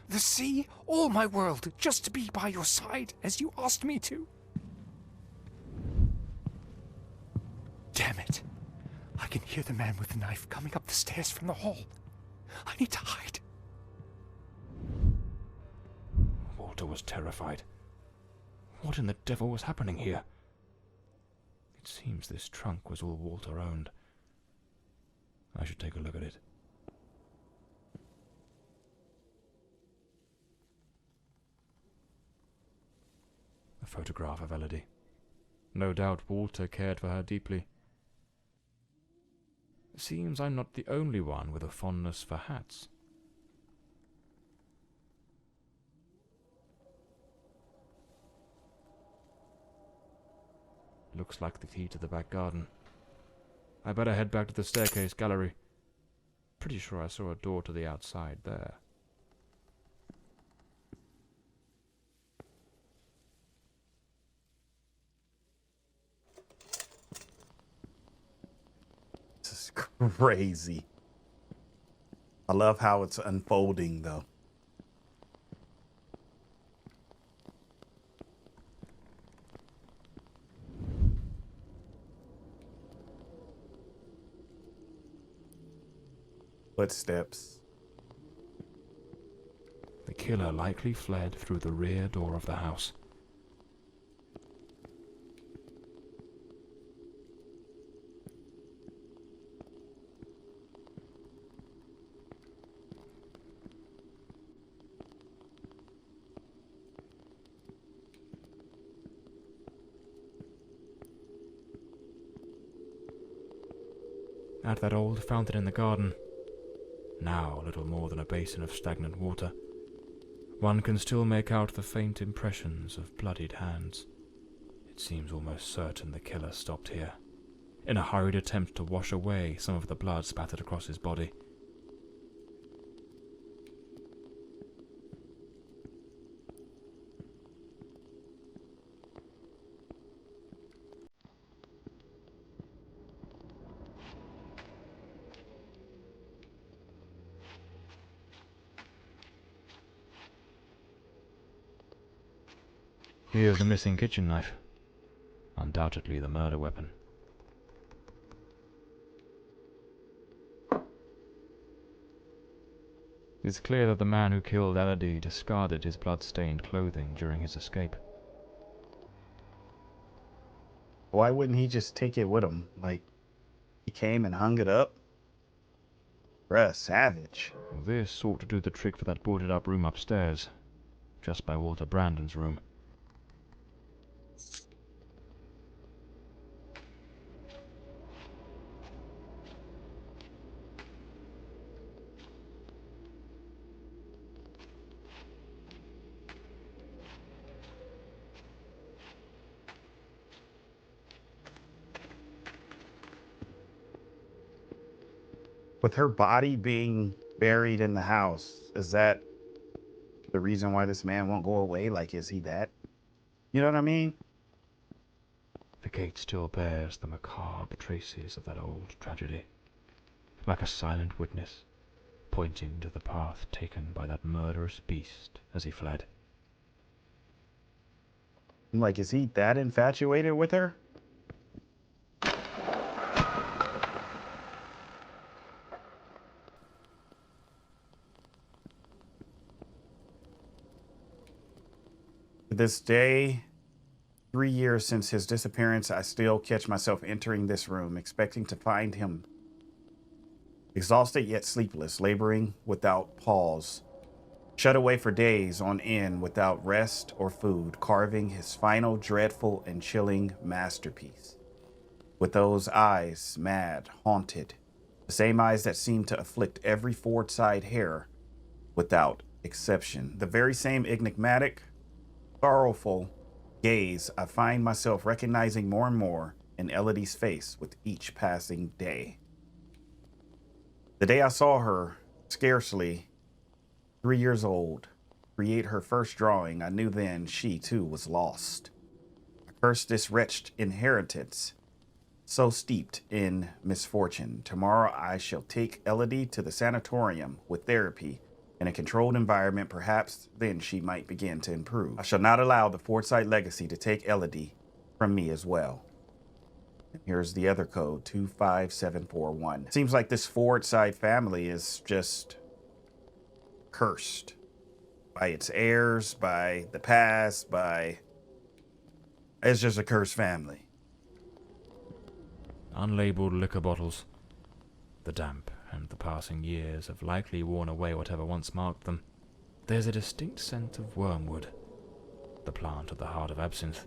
the sea, all my world, just to be by your side as you asked me to. Damn it. I can hear the man with the knife coming up the stairs from the hall. I need to hide. Walter was terrified. What in the devil was happening here? It seems this trunk was all Walter owned. I should take a look at it. A photograph of Elodie. No doubt Walter cared for her deeply. Seems I'm not the only one with a fondness for hats. Looks like the key to the back garden. I better head back to the staircase gallery. Pretty sure I saw a door to the outside there. This is crazy. I love how it's unfolding, though. Footsteps. The killer likely fled through the rear door of the house. At that old fountain in the garden, now little more than a basin of stagnant water, one can still make out the faint impressions of bloodied hands. It seems almost certain the killer stopped here, in a hurried attempt to wash away some of the blood spattered across his body. Here's the missing kitchen knife. Undoubtedly the murder weapon. It's clear that the man who killed Elodie discarded his blood-stained clothing during his escape. Why wouldn't he just take it with him? Like, he came and hung it up? Bruh, savage. Well, this ought to do the trick for that boarded-up room upstairs, just by Walter Brandon's room. With her body being buried in the house, is that the reason why this man won't go away? Like, is he that? You know what I mean? The gate still bears the macabre traces of that old tragedy, like a silent witness, pointing to the path taken by that murderous beast as he fled. I'm like, is he that infatuated with her? This day, 3 years since his disappearance, I still catch myself entering this room, expecting to find him exhausted yet sleepless, laboring without pause, shut away for days on end without rest or food, carving his final dreadful and chilling masterpiece. With those eyes, mad, haunted, the same eyes that seem to afflict every Fordside hair without exception, the very same enigmatic, sorrowful gaze I find myself recognizing more and more in Elodie's face with each passing day. The day I saw her, scarcely 3 years old, create her first drawing, I knew then she too was lost. I cursed this wretched inheritance, so steeped in misfortune. Tomorrow I shall take Elodie to the sanatorium with therapy in a controlled environment. Perhaps then she might begin to improve. I shall not allow the Fordside legacy to take Elodie from me as well. And here's the other code, 25741. Seems like this Fordside family is just cursed by its heirs, by the past, it's just a cursed family. Unlabeled liquor bottles. The damp and the passing years have likely worn away whatever once marked them. There's a distinct scent of wormwood, the plant at the heart of absinthe.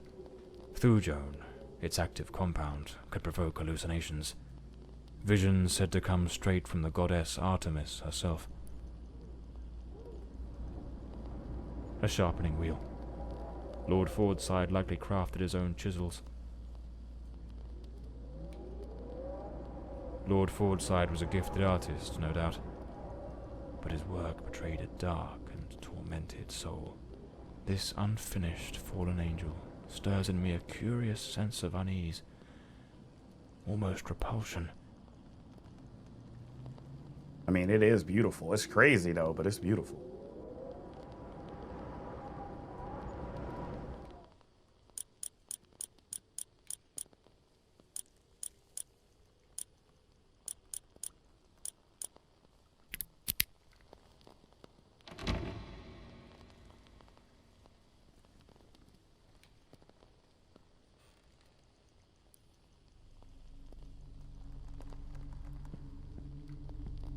Thujone, its active compound, could provoke hallucinations. Visions said to come straight from the goddess Artemis herself. A sharpening wheel. Lord Fordside likely crafted his own chisels. Lord Fordside was a gifted artist, no doubt, but his work betrayed a dark and tormented soul. This unfinished fallen angel stirs in me a curious sense of unease, almost repulsion. I mean, it is beautiful. It's crazy though, but it's beautiful.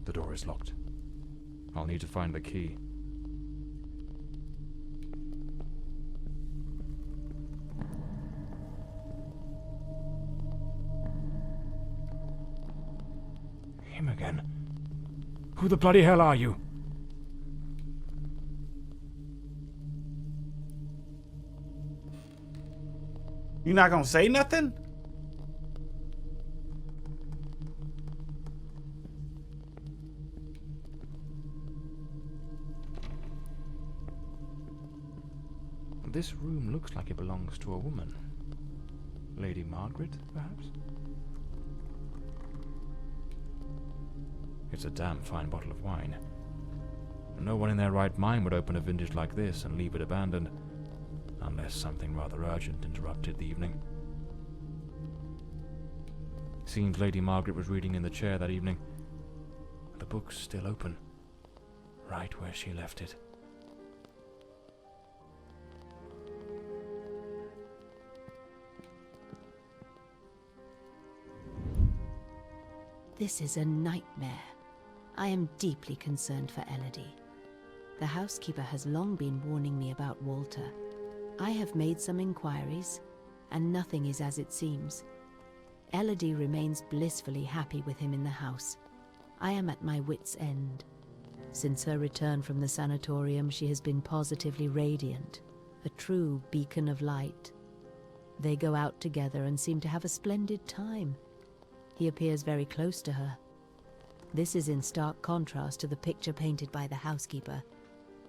The door is locked. I'll need to find the key. Him again? Who the bloody hell are you? You not gonna say nothing? This room looks like it belongs to a woman. Lady Margaret, perhaps? It's a damn fine bottle of wine. No one in their right mind would open a vintage like this and leave it abandoned. unless something rather urgent interrupted the evening. Seems Lady Margaret was reading in the chair that evening. The book's still open, right where she left it. This is a nightmare. I am deeply concerned for Elodie. The housekeeper has long been warning me about Walter. I have made some inquiries, and nothing is as it seems. Elodie remains blissfully happy with him in the house. I am at my wit's end. Since her return from the sanatorium, she has been positively radiant, a true beacon of light. They go out together and seem to have a splendid time. He appears very close to her. This is in stark contrast to the picture painted by the housekeeper,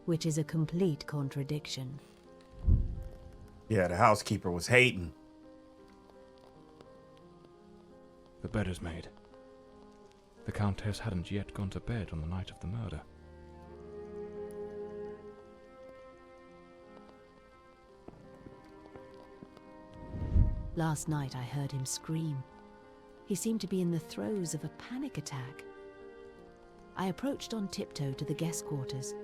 which is a complete contradiction. Yeah, the housekeeper was hating. The bed is made. The Countess hadn't yet gone to bed on the night of the murder. Last night I heard him scream. He seemed to be in the throes of a panic attack. I approached on tiptoe to the guest quarters,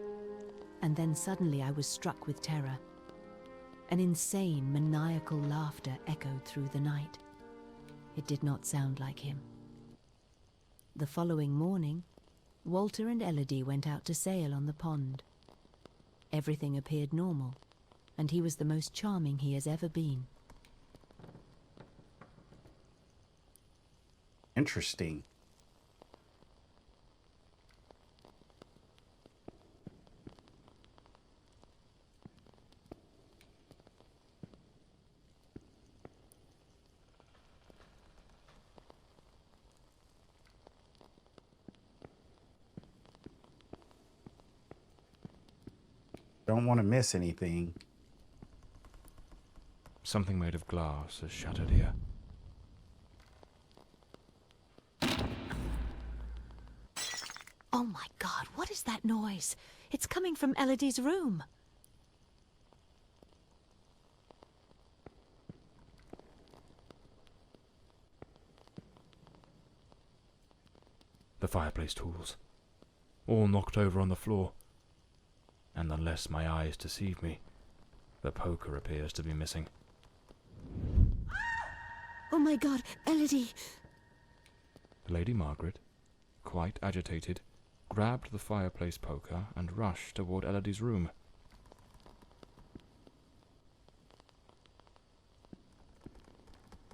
and then suddenly I was struck with terror. An insane, maniacal laughter echoed through the night. It did not sound like him. The following morning, Walter and Elodie went out to sail on the pond. Everything appeared normal, and he was the most charming he has ever been. Interesting. Don't want to miss anything. Something made of glass has shattered here. Oh my God, what is that noise? It's coming from Elodie's room. The fireplace tools, all knocked over on the floor. And unless my eyes deceive me, the poker appears to be missing. Oh my God, Elodie! Lady Margaret, quite agitated, grabbed the fireplace poker and rushed toward Elodie's room.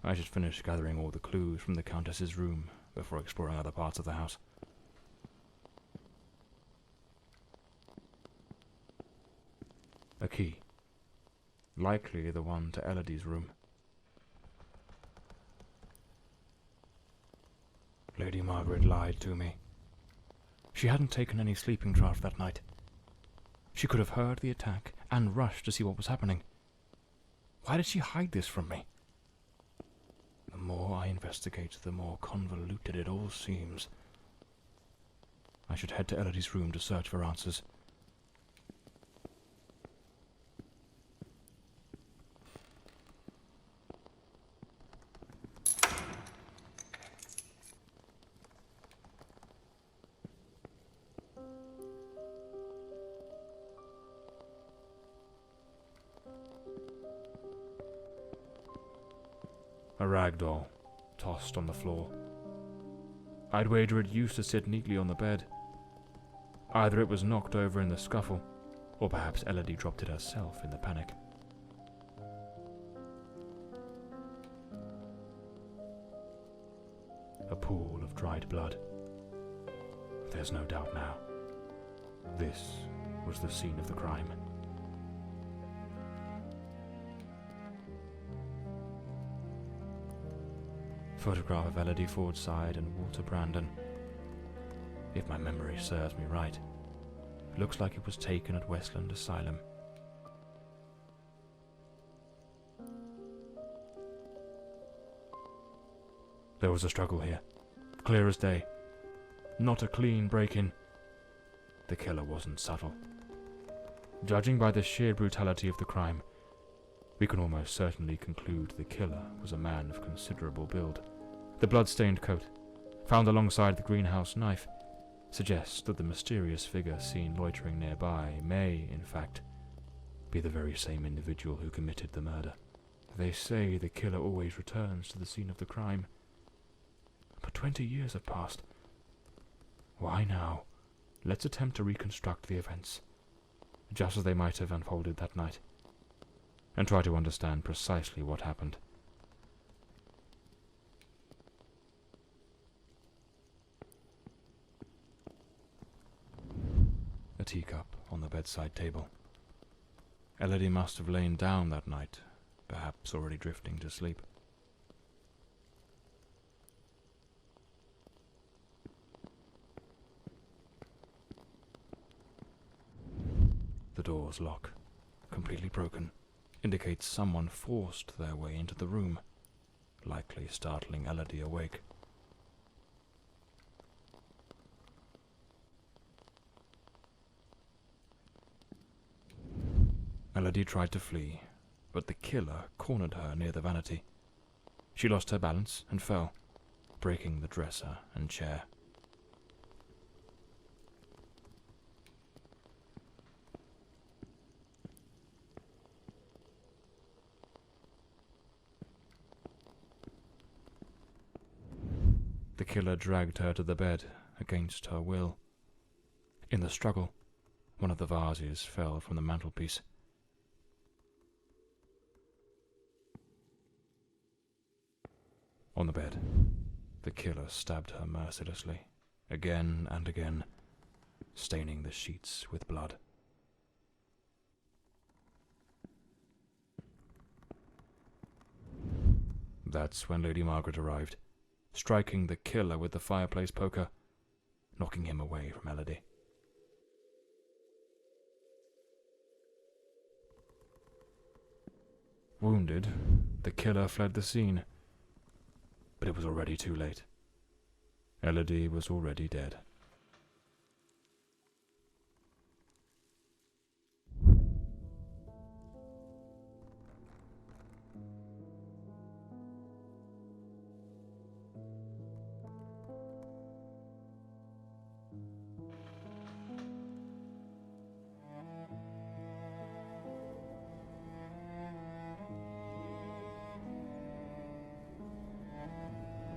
I should finish gathering all the clues from the Countess's room before exploring other parts of the house. A key. Likely the one to Elodie's room. Lady Margaret lied to me. She hadn't taken any sleeping draught that night. She could have heard the attack and rushed to see what was happening. Why did she hide this from me? The more I investigate, the more convoluted it all seems. I should head to Elodie's room to search for answers. A rag doll, tossed on the floor. I'd wager it used to sit neatly on the bed. Either it was knocked over in the scuffle, or perhaps Elodie dropped it herself in the panic. A pool of dried blood. There's no doubt now. This was the scene of the crime. Photograph of Elodie Fordside and Walter Brandon. If my memory serves me right, looks like it was taken at Westland Asylum. There was a struggle here, clear as day. Not a clean break-in. The killer wasn't subtle. Judging by the sheer brutality of the crime, We can almost certainly conclude the killer was a man of considerable build. The blood-stained coat, found alongside the greenhouse knife, suggests that the mysterious figure seen loitering nearby may, in fact, be the very same individual who committed the murder. They say the killer always returns to the scene of the crime. But 20 years have passed. Why now? Let's attempt to reconstruct the events, just as they might have unfolded that night, and try to understand precisely what happened. A teacup on the bedside table. Elodie must have lain down that night, perhaps already drifting to sleep. The door's lock, completely broken, indicates someone forced their way into the room, likely startling Elodie awake. Elodie tried to flee, but the killer cornered her near the vanity. She lost her balance and fell, breaking the dresser and chair. The killer dragged her to the bed against her will. In the struggle, one of the vases fell from the mantelpiece. On the bed, the killer stabbed her mercilessly, again and again, staining the sheets with blood. That's when Lady Margaret arrived, striking the killer with the fireplace poker, knocking him away from Elodie. Wounded, the killer fled the scene, but it was already too late. Elodie was already dead.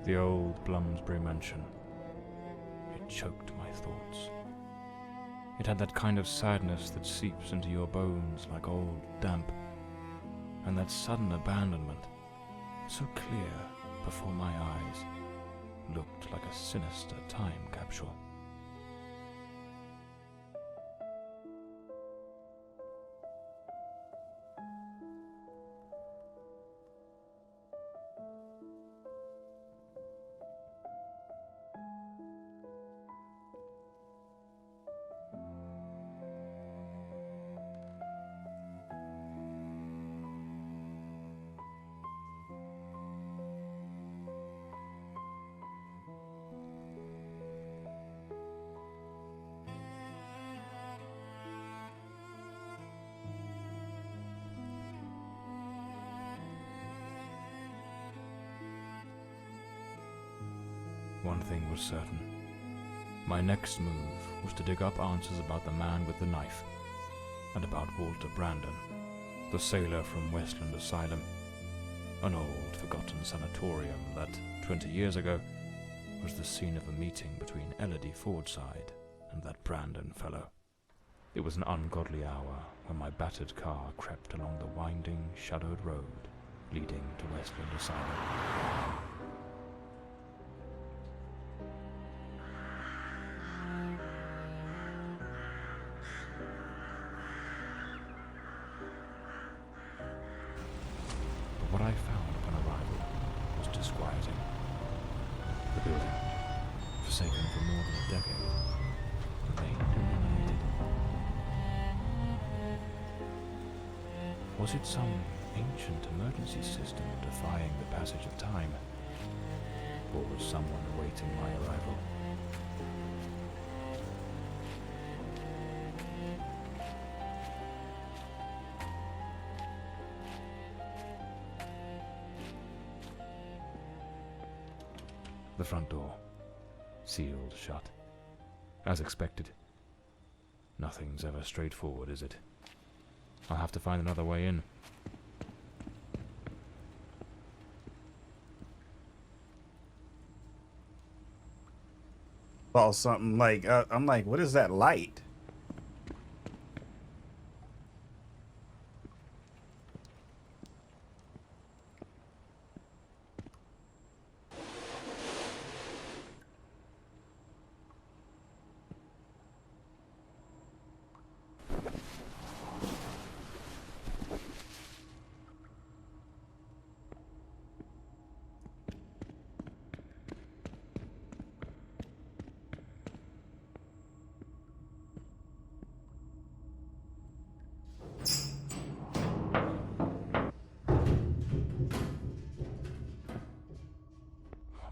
The old Bloomsbury mansion. It choked my thoughts. It had that kind of sadness that seeps into your bones like old damp, and that sudden abandonment, so clear before my eyes, looked like a sinister time capsule. One thing was certain. My next move was to dig up answers about the man with the knife, and about Walter Brandon, the sailor from Westland Asylum, an old, forgotten sanatorium that, 20 years ago, was the scene of a meeting between Elodie Fordside and that Brandon fellow. It was an ungodly hour when my battered car crept along the winding, shadowed road leading to Westland Asylum. What I found upon arrival was disquieting. The building, forsaken for more than a decade, remained illuminated. Was it some ancient emergency system defying the passage of time? Or was someone awaiting my arrival? The front door, sealed shut. As expected. Nothing's ever straightforward, is it? I'll have to find another way in. Saw something like, I'm like, what is that light?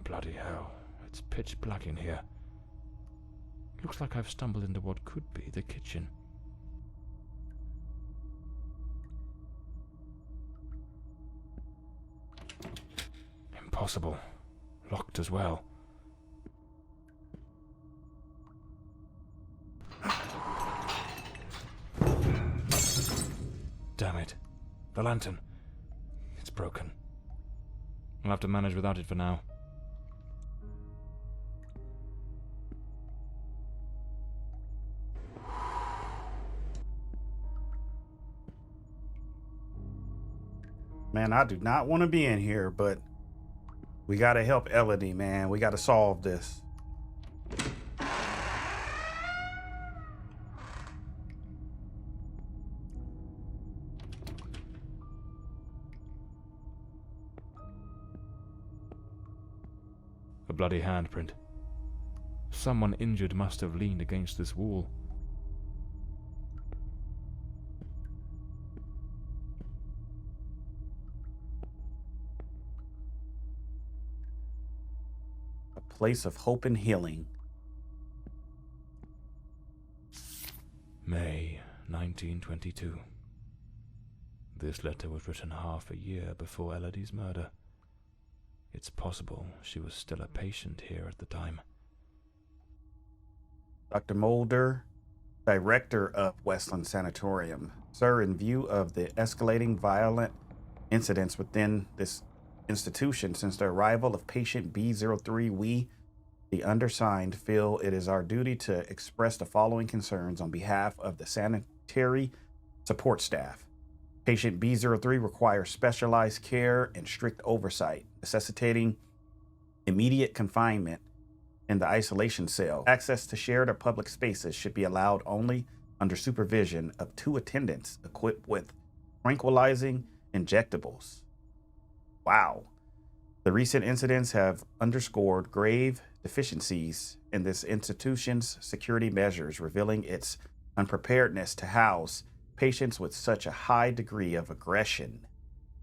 Bloody hell, it's pitch black in here. Looks like I've stumbled into what could be the kitchen. Impossible. Locked as well. Damn it. The lantern. It's broken. I'll have to manage without it for now. Man, I do not want to be in here, but we got to help Elodie, man. We got to solve this. A bloody handprint. Someone injured must have leaned against this wall. Place of hope and healing. May 1922. This letter was written half a year before Elodie's murder. It's possible she was still a patient here at the time. Dr. Mulder, director of Westland Sanatorium. Sir, in view of the escalating violent incidents within this institution since the arrival of patient B03, we, the undersigned, feel it is our duty to express the following concerns on behalf of the sanitary support staff. Patient B03 requires specialized care and strict oversight, necessitating immediate confinement in the isolation cell. Access to shared or public spaces should be allowed only under supervision of 2 attendants equipped with tranquilizing injectables. Wow. The recent incidents have underscored grave deficiencies in this institution's security measures, revealing its unpreparedness to house patients with such a high degree of aggression.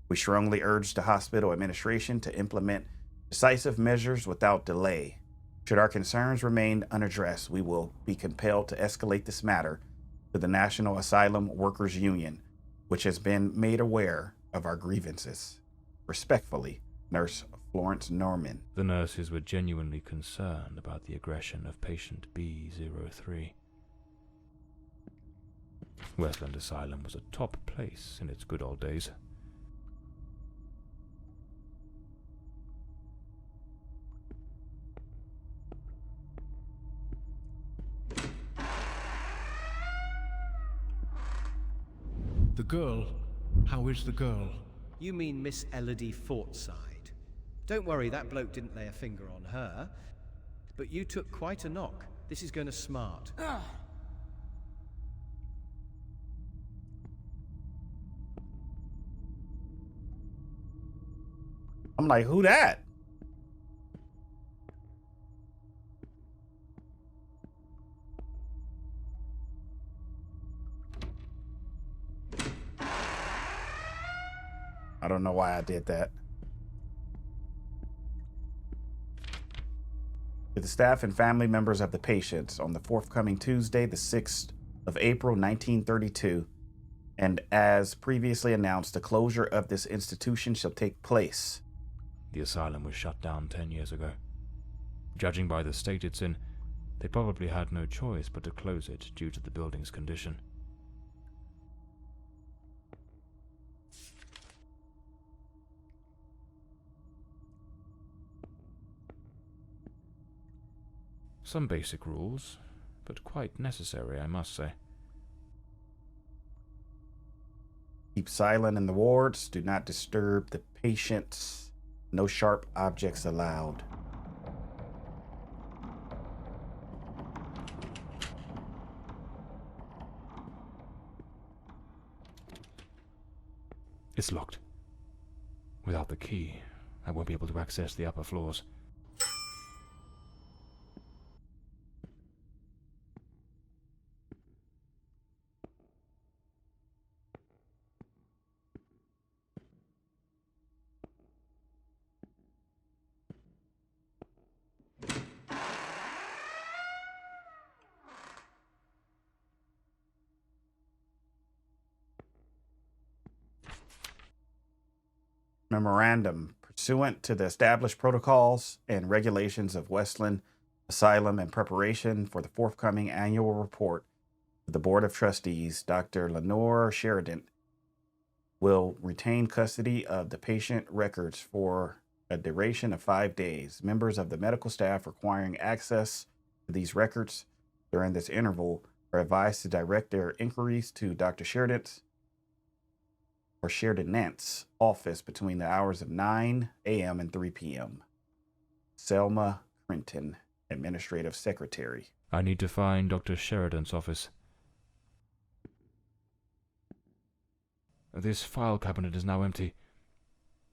We strongly urge the hospital administration to implement decisive measures without delay. Should our concerns remain unaddressed, we will be compelled to escalate this matter to the National Asylum Workers Union, which has been made aware of our grievances. Respectfully, Nurse Florence Norman. The nurses were genuinely concerned about the aggression of patient B03. Westland Asylum was a top place in its good old days. The girl? How is the girl? You mean Miss Elodie Fordside? Don't worry, that bloke didn't lay a finger on her. But you took quite a knock. This is going to smart. I'm like, who that? I don't know why I did that. To the staff and family members of the patients, on the forthcoming Tuesday, the 6th of April, 1932, and as previously announced, the closure of this institution shall take place. The asylum was shut down 10 years ago. Judging by the state it's in, they probably had no choice but to close it due to the building's condition. Some basic rules, but quite necessary, I must say. Keep silent in the wards. Do not disturb the patients. No sharp objects allowed. It's locked. Without the key, I won't be able to access the upper floors. Memorandum. Pursuant to the established protocols and regulations of Westland Asylum in preparation for the forthcoming annual report of the Board of Trustees, Dr. Lenore Sheridan will retain custody of the patient records for a duration of 5 days. Members of the medical staff requiring access to these records during this interval are advised to direct their inquiries to Dr. Sheridan's or Sheridan's office between the hours of 9 a.m. and 3 p.m. Selma Crinton, Administrative Secretary. I need to find Dr. Sheridan's office. This file cabinet is now empty.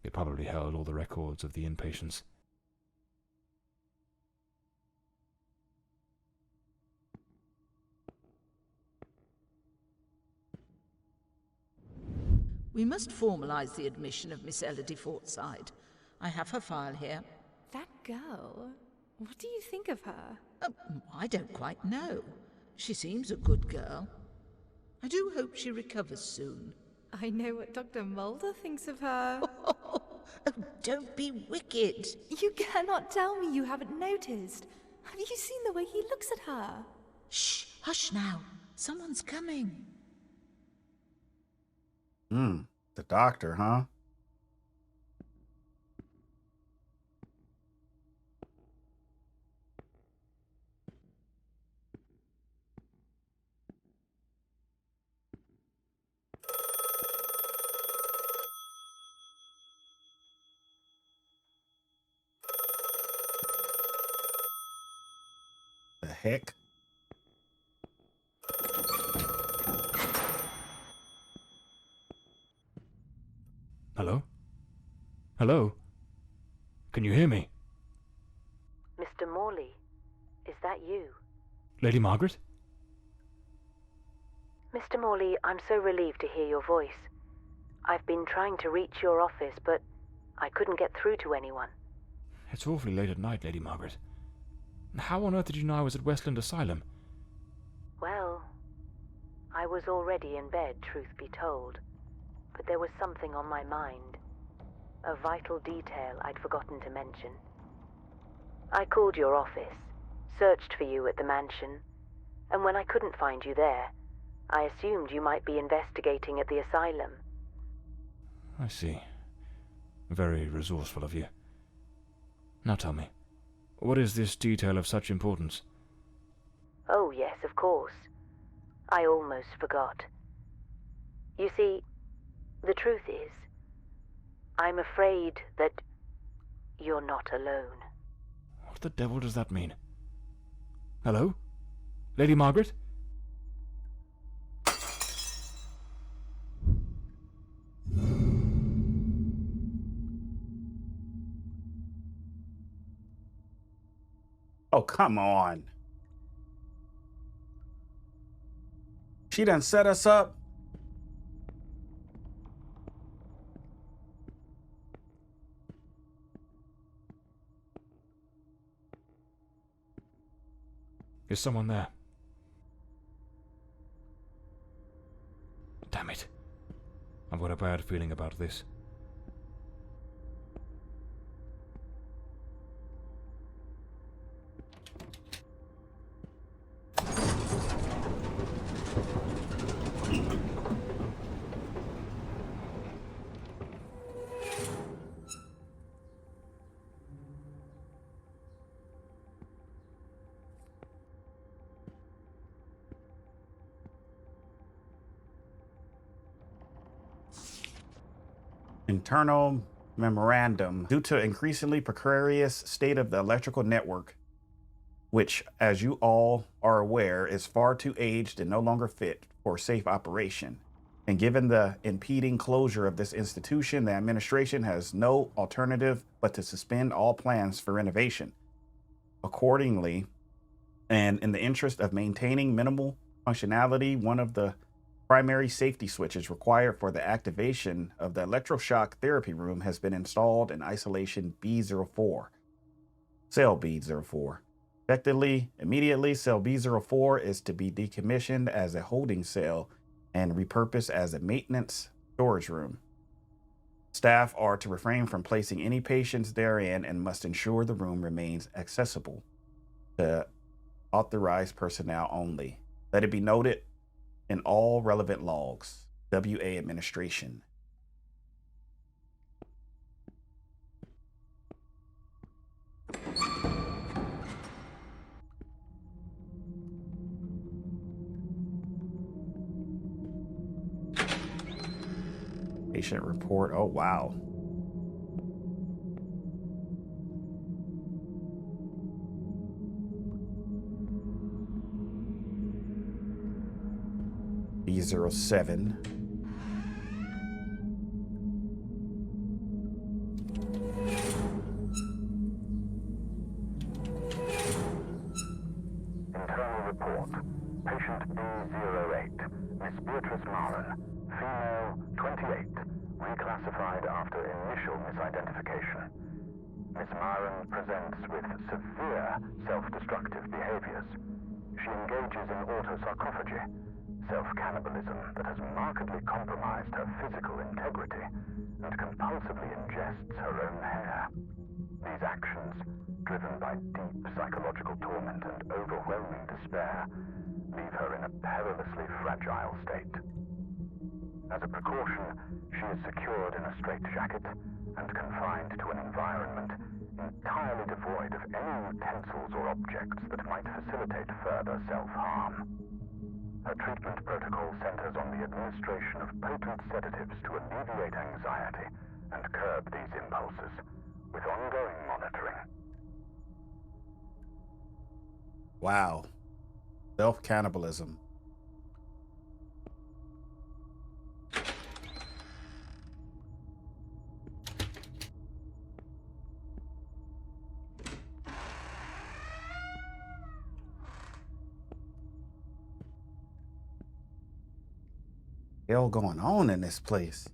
It probably held all the records of the inpatients. We must formalize the admission of Miss Elodie Fordside. I have her file here. That girl? What do you think of her? I don't quite know. She seems a good girl. I do hope she recovers soon. I know what Dr. Mulder thinks of her. Oh, don't be wicked. You cannot tell me you haven't noticed. Have you seen the way he looks at her? Shh, hush now. Someone's coming. The doctor, huh? The heck? Hello? Hello? Can you hear me? Mr. Morley, is that you? Lady Margaret? Mr. Morley, I'm so relieved to hear your voice. I've been trying to reach your office, but I couldn't get through to anyone. It's awfully late at night, Lady Margaret. How on earth did you know I was at Westland Asylum? Well, I was already in bed, truth be told. But there was something on my mind. A vital detail I'd forgotten to mention. I called your office, searched for you at the mansion, and when I couldn't find you there, I assumed you might be investigating at the asylum. I see. Very resourceful of you. Now tell me, what is this detail of such importance? Oh yes, of course. I almost forgot. You see, the truth is, I'm afraid that you're not alone. What the devil does that mean? Hello? Lady Margaret? Oh, come on. She done set us up. Is someone there? Damn it. I've got a bad feeling about this. Internal memorandum. Due to increasingly precarious state of the electrical network, which, as you all are aware, is far too aged and no longer fit for safe operation. And given the impeding closure of this institution, the administration has no alternative but to suspend all plans for renovation. Accordingly, and in the interest of maintaining minimal functionality, one of the primary safety switches required for the activation of the electroshock therapy room has been installed in isolation B04. Cell B04. Effectively, immediately, cell B04 is to be decommissioned as a holding cell and repurposed as a maintenance storage room. Staff are to refrain from placing any patients therein and must ensure the room remains accessible to authorized personnel only. Let it be noted in all relevant logs. WA Administration. Patient report. Oh, wow. B07. Internal report. Patient B08, Miss Beatrice Maren, female, 28, reclassified after initial misidentification. Miss Maren presents with severe self-destructive behaviors. She engages in autosarcophagy, self-cannibalism that has markedly compromised her physical integrity, and compulsively ingests her own hair. These actions, driven by deep psychological torment and overwhelming despair, leave her in a perilously fragile state. As a precaution, she is secured in a straitjacket and confined to an environment entirely devoid of any utensils or objects that might facilitate further self-harm. Her treatment protocol centers on the administration of potent sedatives to alleviate anxiety and curb these impulses, with ongoing monitoring. Wow. Self-cannibalism. Hell going on in this place?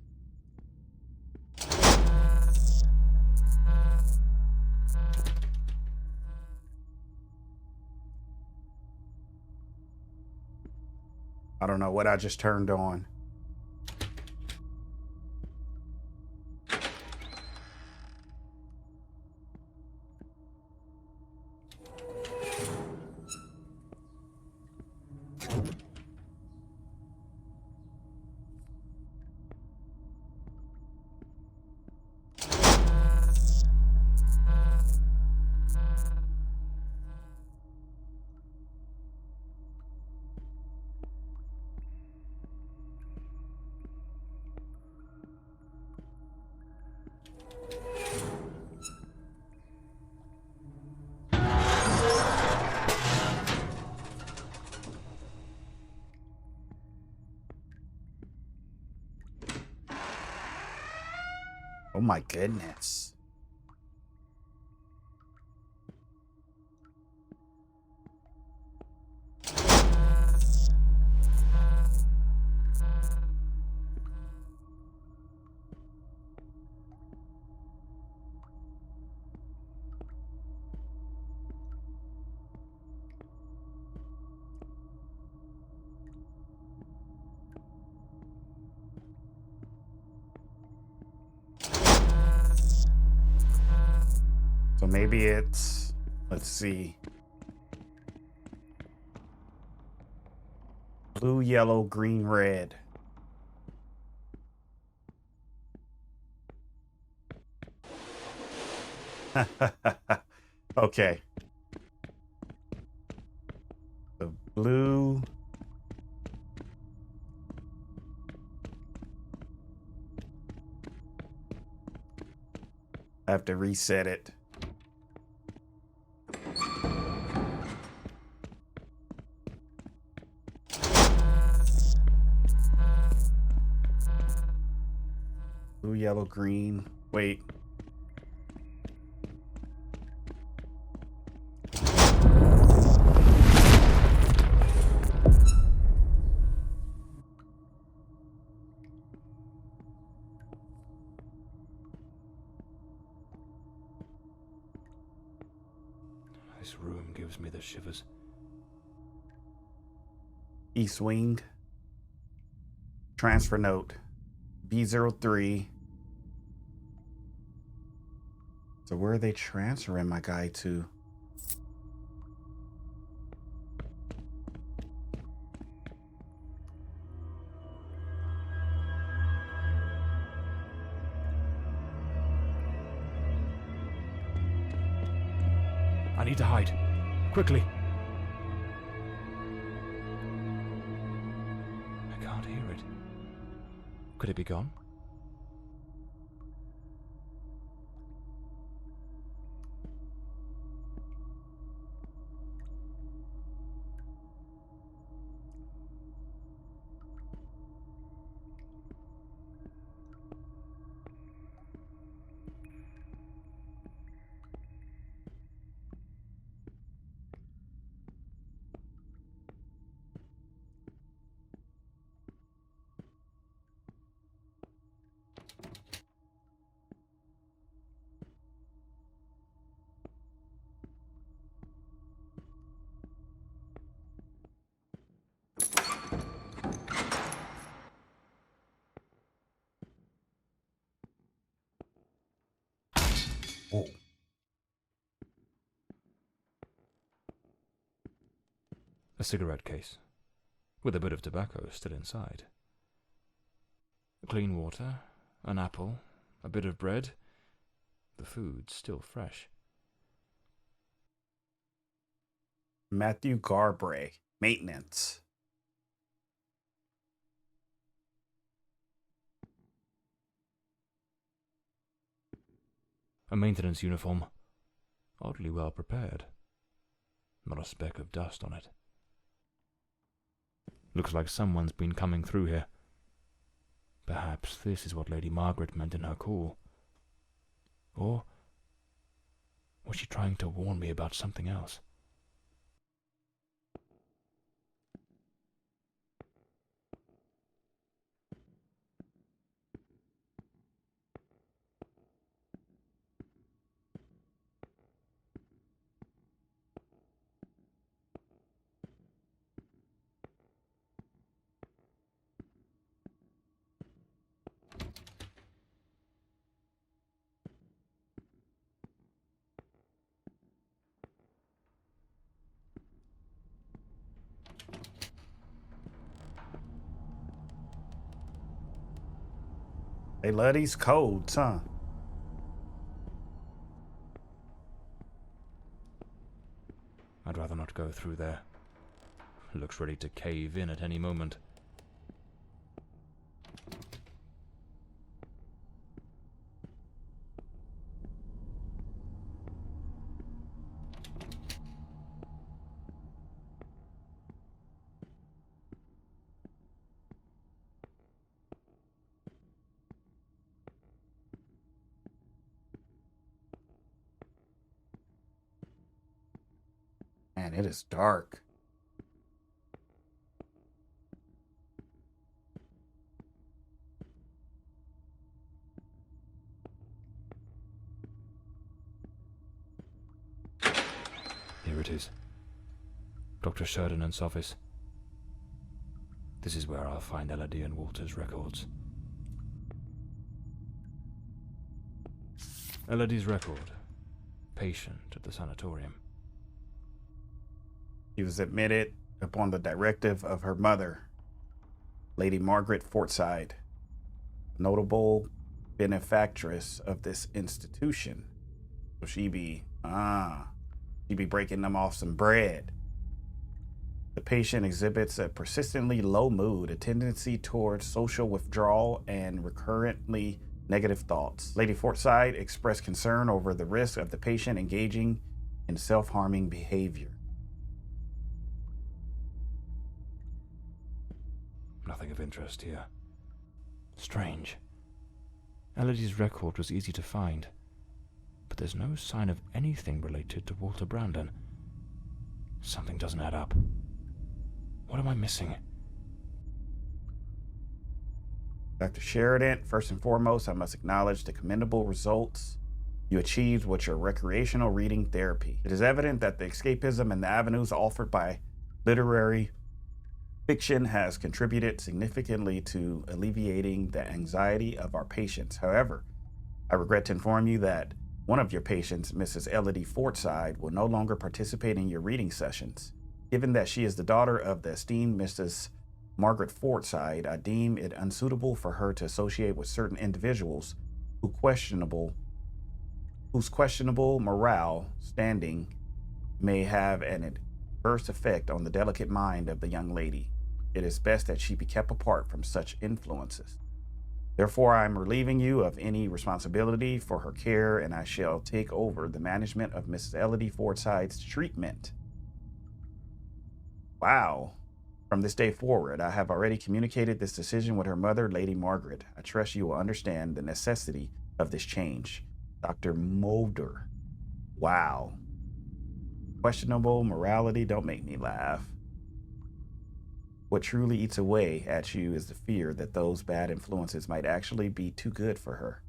I don't know what I just turned on. Oh my goodness. So maybe it's, let's see, blue, yellow, green, red. Okay. The blue. I have to reset it. Blue, yellow, green. Wait. This room gives me the shivers. East Wing. Transfer note. B03. So where are they transferring my guy to? I need to hide. Quickly. I can't hear it. Could it be gone? Oh. A cigarette case, with a bit of tobacco still inside. Clean water, an apple, a bit of bread. The food's still fresh. Matthew Garbray. Maintenance. A maintenance uniform. Oddly well prepared. Not a speck of dust on it. Looks like someone's been coming through here. Perhaps this is what Lady Margaret meant in her call. Or was she trying to warn me about something else? They love these codes, huh? I'd rather not go through there. Looks ready to cave in at any moment. Man, it is dark. Here it is. Dr. Sheridan's office. This is where I'll find Elodie and Walter's records. Elodie's record. Patient at the sanatorium. He was admitted upon the directive of her mother, Lady Margaret Fordside, notable benefactress of this institution. So she be breaking them off some bread. The patient exhibits a persistently low mood, a tendency towards social withdrawal, and recurrently negative thoughts. Lady Fordside expressed concern over the risk of the patient engaging in self-harming behavior. Nothing of interest here. Strange. Elodie's record was easy to find, but there's no sign of anything related to Walter Brandon. Something doesn't add up. What am I missing? Dr. Sheridan, first and foremost, I must acknowledge the commendable results you achieved with your recreational reading therapy. It is evident that the escapism and the avenues offered by literary fiction has contributed significantly to alleviating the anxiety of our patients. However, I regret to inform you that one of your patients, Mrs. Elodie Fordside, will no longer participate in your reading sessions. Given that she is the daughter of the esteemed Mrs. Margaret Fordside, I deem it unsuitable for her to associate with certain individuals whose questionable morale standing may have an adverse effect on the delicate mind of the young lady. It is best that she be kept apart from such influences. Therefore, I am relieving you of any responsibility for her care, and I shall take over the management of Mrs. Elodie Fordside's treatment. Wow. From this day forward, I have already communicated this decision with her mother, Lady Margaret. I trust you will understand the necessity of this change. Dr. Mulder. Wow. Questionable morality, don't make me laugh. What truly eats away at you is the fear that those bad influences might actually be too good for her.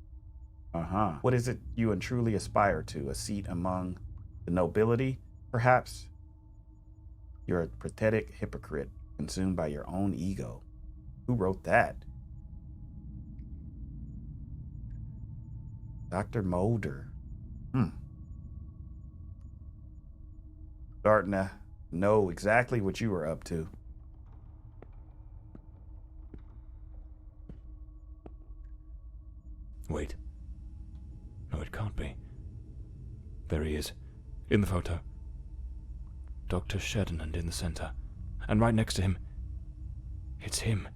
What is it you and truly aspire to? A seat among the nobility, perhaps? You're a pathetic hypocrite, consumed by your own ego. Who wrote that? Dr. Mulder. Starting to know exactly what you were up to. Wait. No, it can't be. There he is, in the photo. Dr. Sheridan in the center. And right next to him, it's him.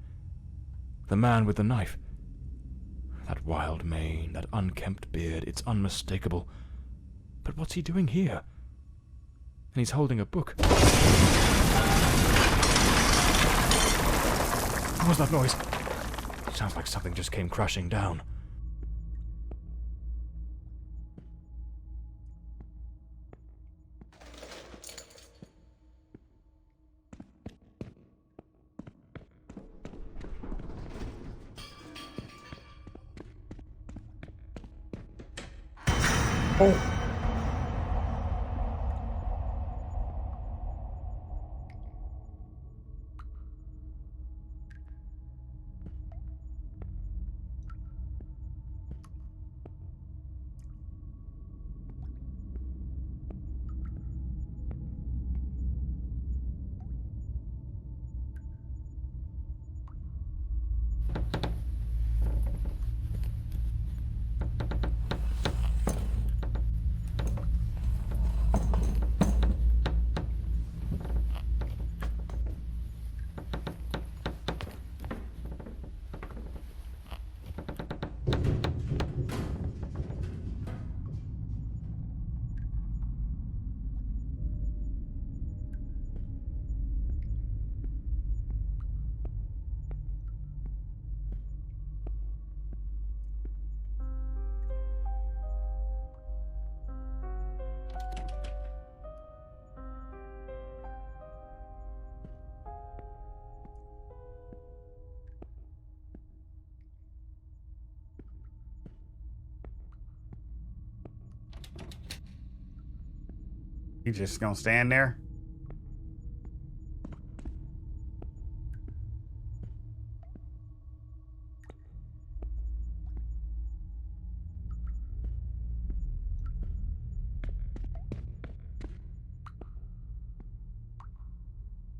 The man with the knife. That wild mane, that unkempt beard, it's unmistakable. But what's he doing here? And he's holding a book. What was that noise? Sounds like something just came crashing down. Oh. You just gonna stand there?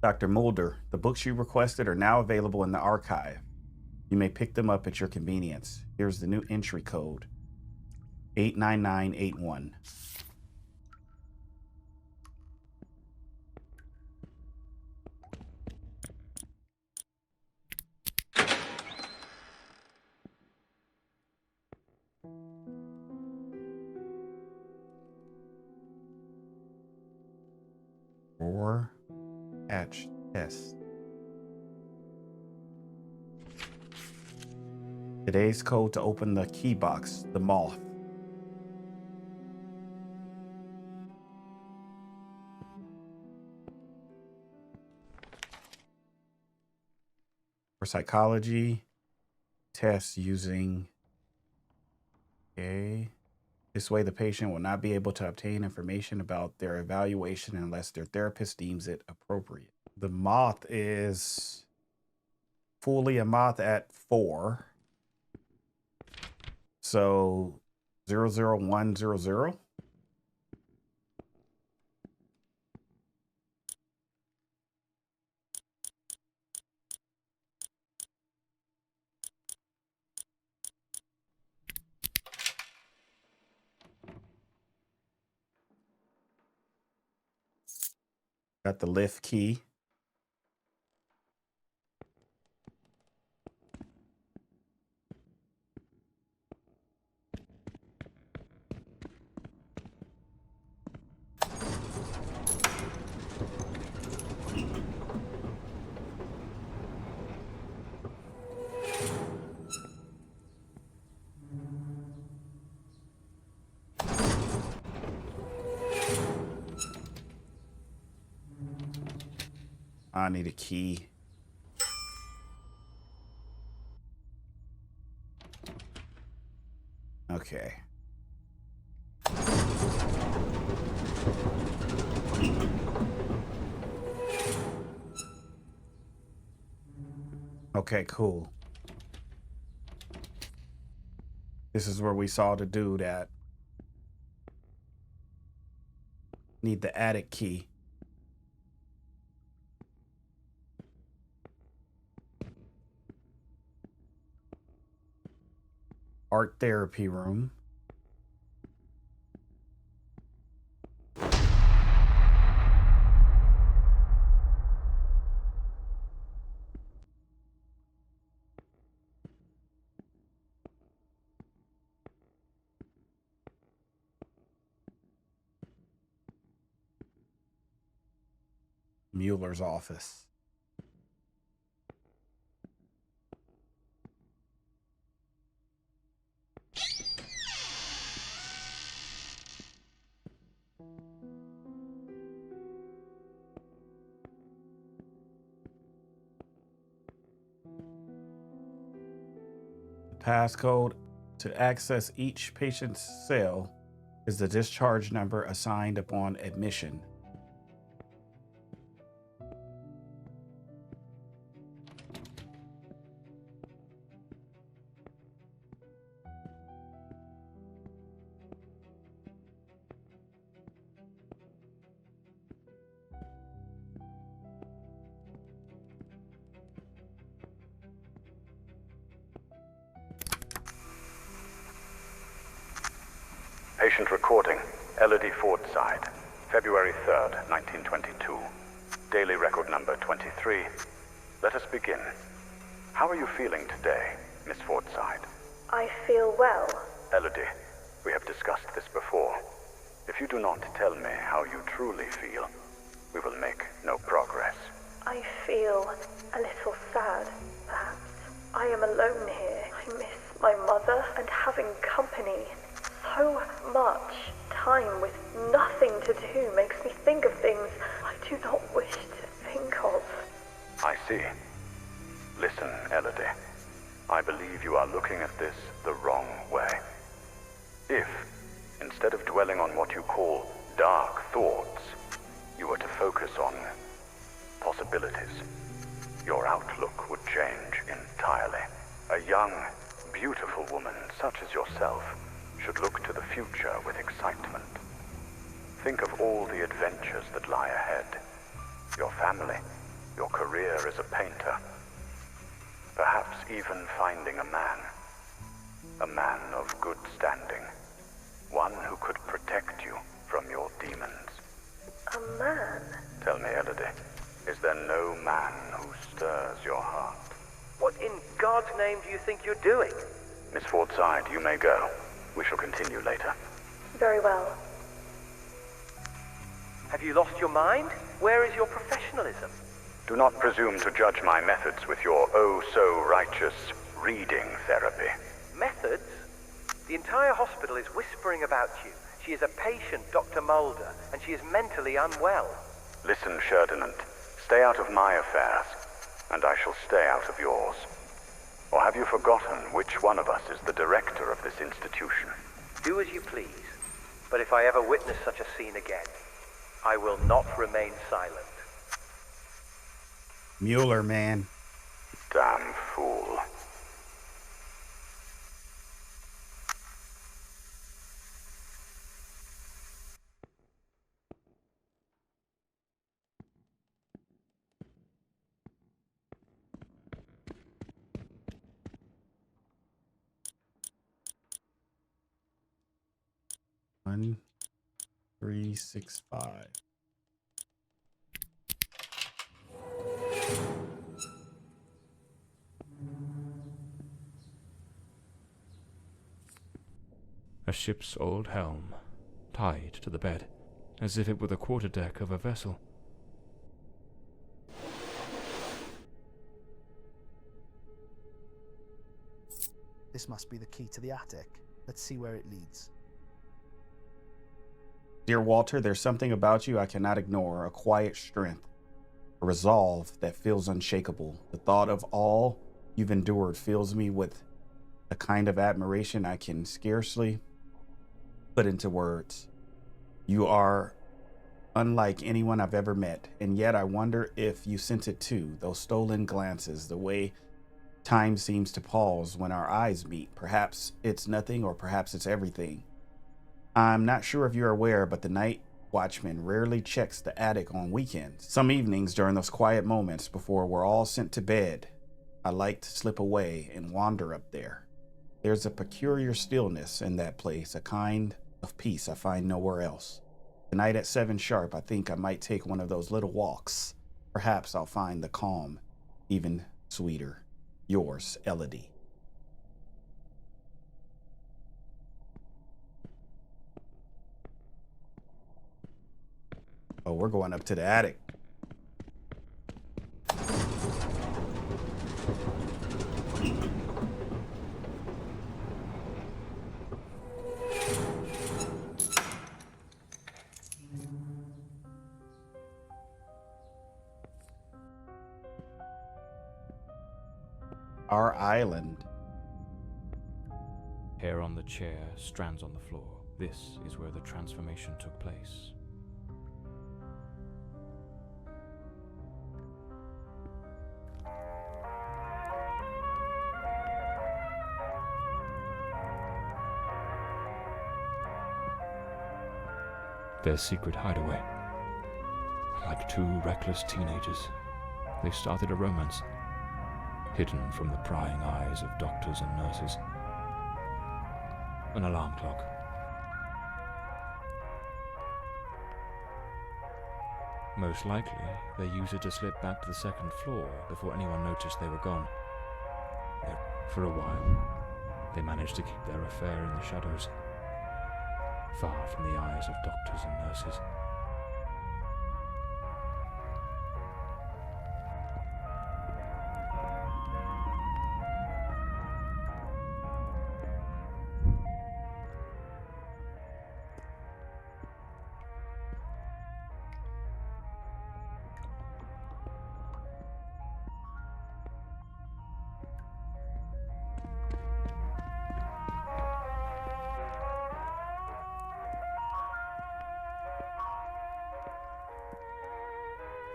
Dr. Mulder, the books you requested are now available in the archive. You may pick them up at your convenience. Here's the new entry code, 89981. Drawer. Hatch test. Today's code to open the key box, the moth. For psychology, test using. Okay. This way, the patient will not be able to obtain information about their evaluation unless their therapist deems it appropriate. The moth is fully a moth at 4. So 00100. Got the lift key. I need a key. Okay. Okay, cool. This is where we saw the dude at. Need the attic key. Art therapy room. Mueller's office. The passcode to access each patient's cell is the discharge number assigned upon admission. Patient recording, Elodie Fordside, February 3rd, 1922. Daily record number 23. Let us begin. How are you feeling today, Miss Fordside? I feel well. Elodie, we have discussed this before. If you do not tell me how you truly feel, we will make no progress. I feel a little sad, perhaps. I am alone here. I miss my mother and having company. So much time with nothing to do makes me think of things I do not wish to think of. I see. Listen, Elodie. I believe you are looking at this the wrong way. If, instead of dwelling on what you call dark thoughts, you were to focus on possibilities, your outlook would change entirely. A young, beautiful woman such as yourself should look to the future with excitement. Think of all the adventures that lie ahead. Your family, your career as a painter. Perhaps even finding a man. A man of good standing. One who could protect you from your demons. A man? Tell me, Elodie, is there no man who stirs your heart? What in God's name do you think you're doing? Miss Fordside, you may go. We shall continue later. Very well. Have you lost your mind? Where is your professionalism? Do not presume to judge my methods with your oh-so-righteous reading therapy. Methods? The entire hospital is whispering about you. She is a patient, Dr. Mulder, and she is mentally unwell. Listen, Ferdinand. Stay out of my affairs, and I shall stay out of yours. Or have you forgotten which one of us is the director of this institution? Do as you please, but if I ever witness such a scene again, I will not remain silent. Mueller, man. Damn fool. One, 3, 6, 5. A ship's old helm, tied to the bed, as if it were the quarterdeck of a vessel. This must be the key to the attic. Let's see where it leads. Dear Walter, there's something about you I cannot ignore, a quiet strength, a resolve that feels unshakable. The thought of all you've endured fills me with a kind of admiration I can scarcely put into words. You are unlike anyone I've ever met, and yet I wonder if you sense it too, those stolen glances, the way time seems to pause when our eyes meet. Perhaps it's nothing, or perhaps it's everything. I'm not sure if you're aware, but the night watchman rarely checks the attic on weekends. Some evenings during those quiet moments before we're all sent to bed, I like to slip away and wander up there. There's a peculiar stillness in that place, a kind of peace I find nowhere else. Tonight at 7 sharp, I think I might take one of those little walks. Perhaps I'll find the calm even sweeter. Yours, Elodie. Oh, we're going up to the attic. Our island. Hair on the chair, strands on the floor. This is where the transformation took place. Their secret hideaway. Like two reckless teenagers, they started a romance, hidden from the prying eyes of doctors and nurses. An alarm clock. Most likely, they used it to slip back to the second floor before anyone noticed they were gone. Yet, for a while, they managed to keep their affair in the shadows, far from the eyes of doctors and nurses.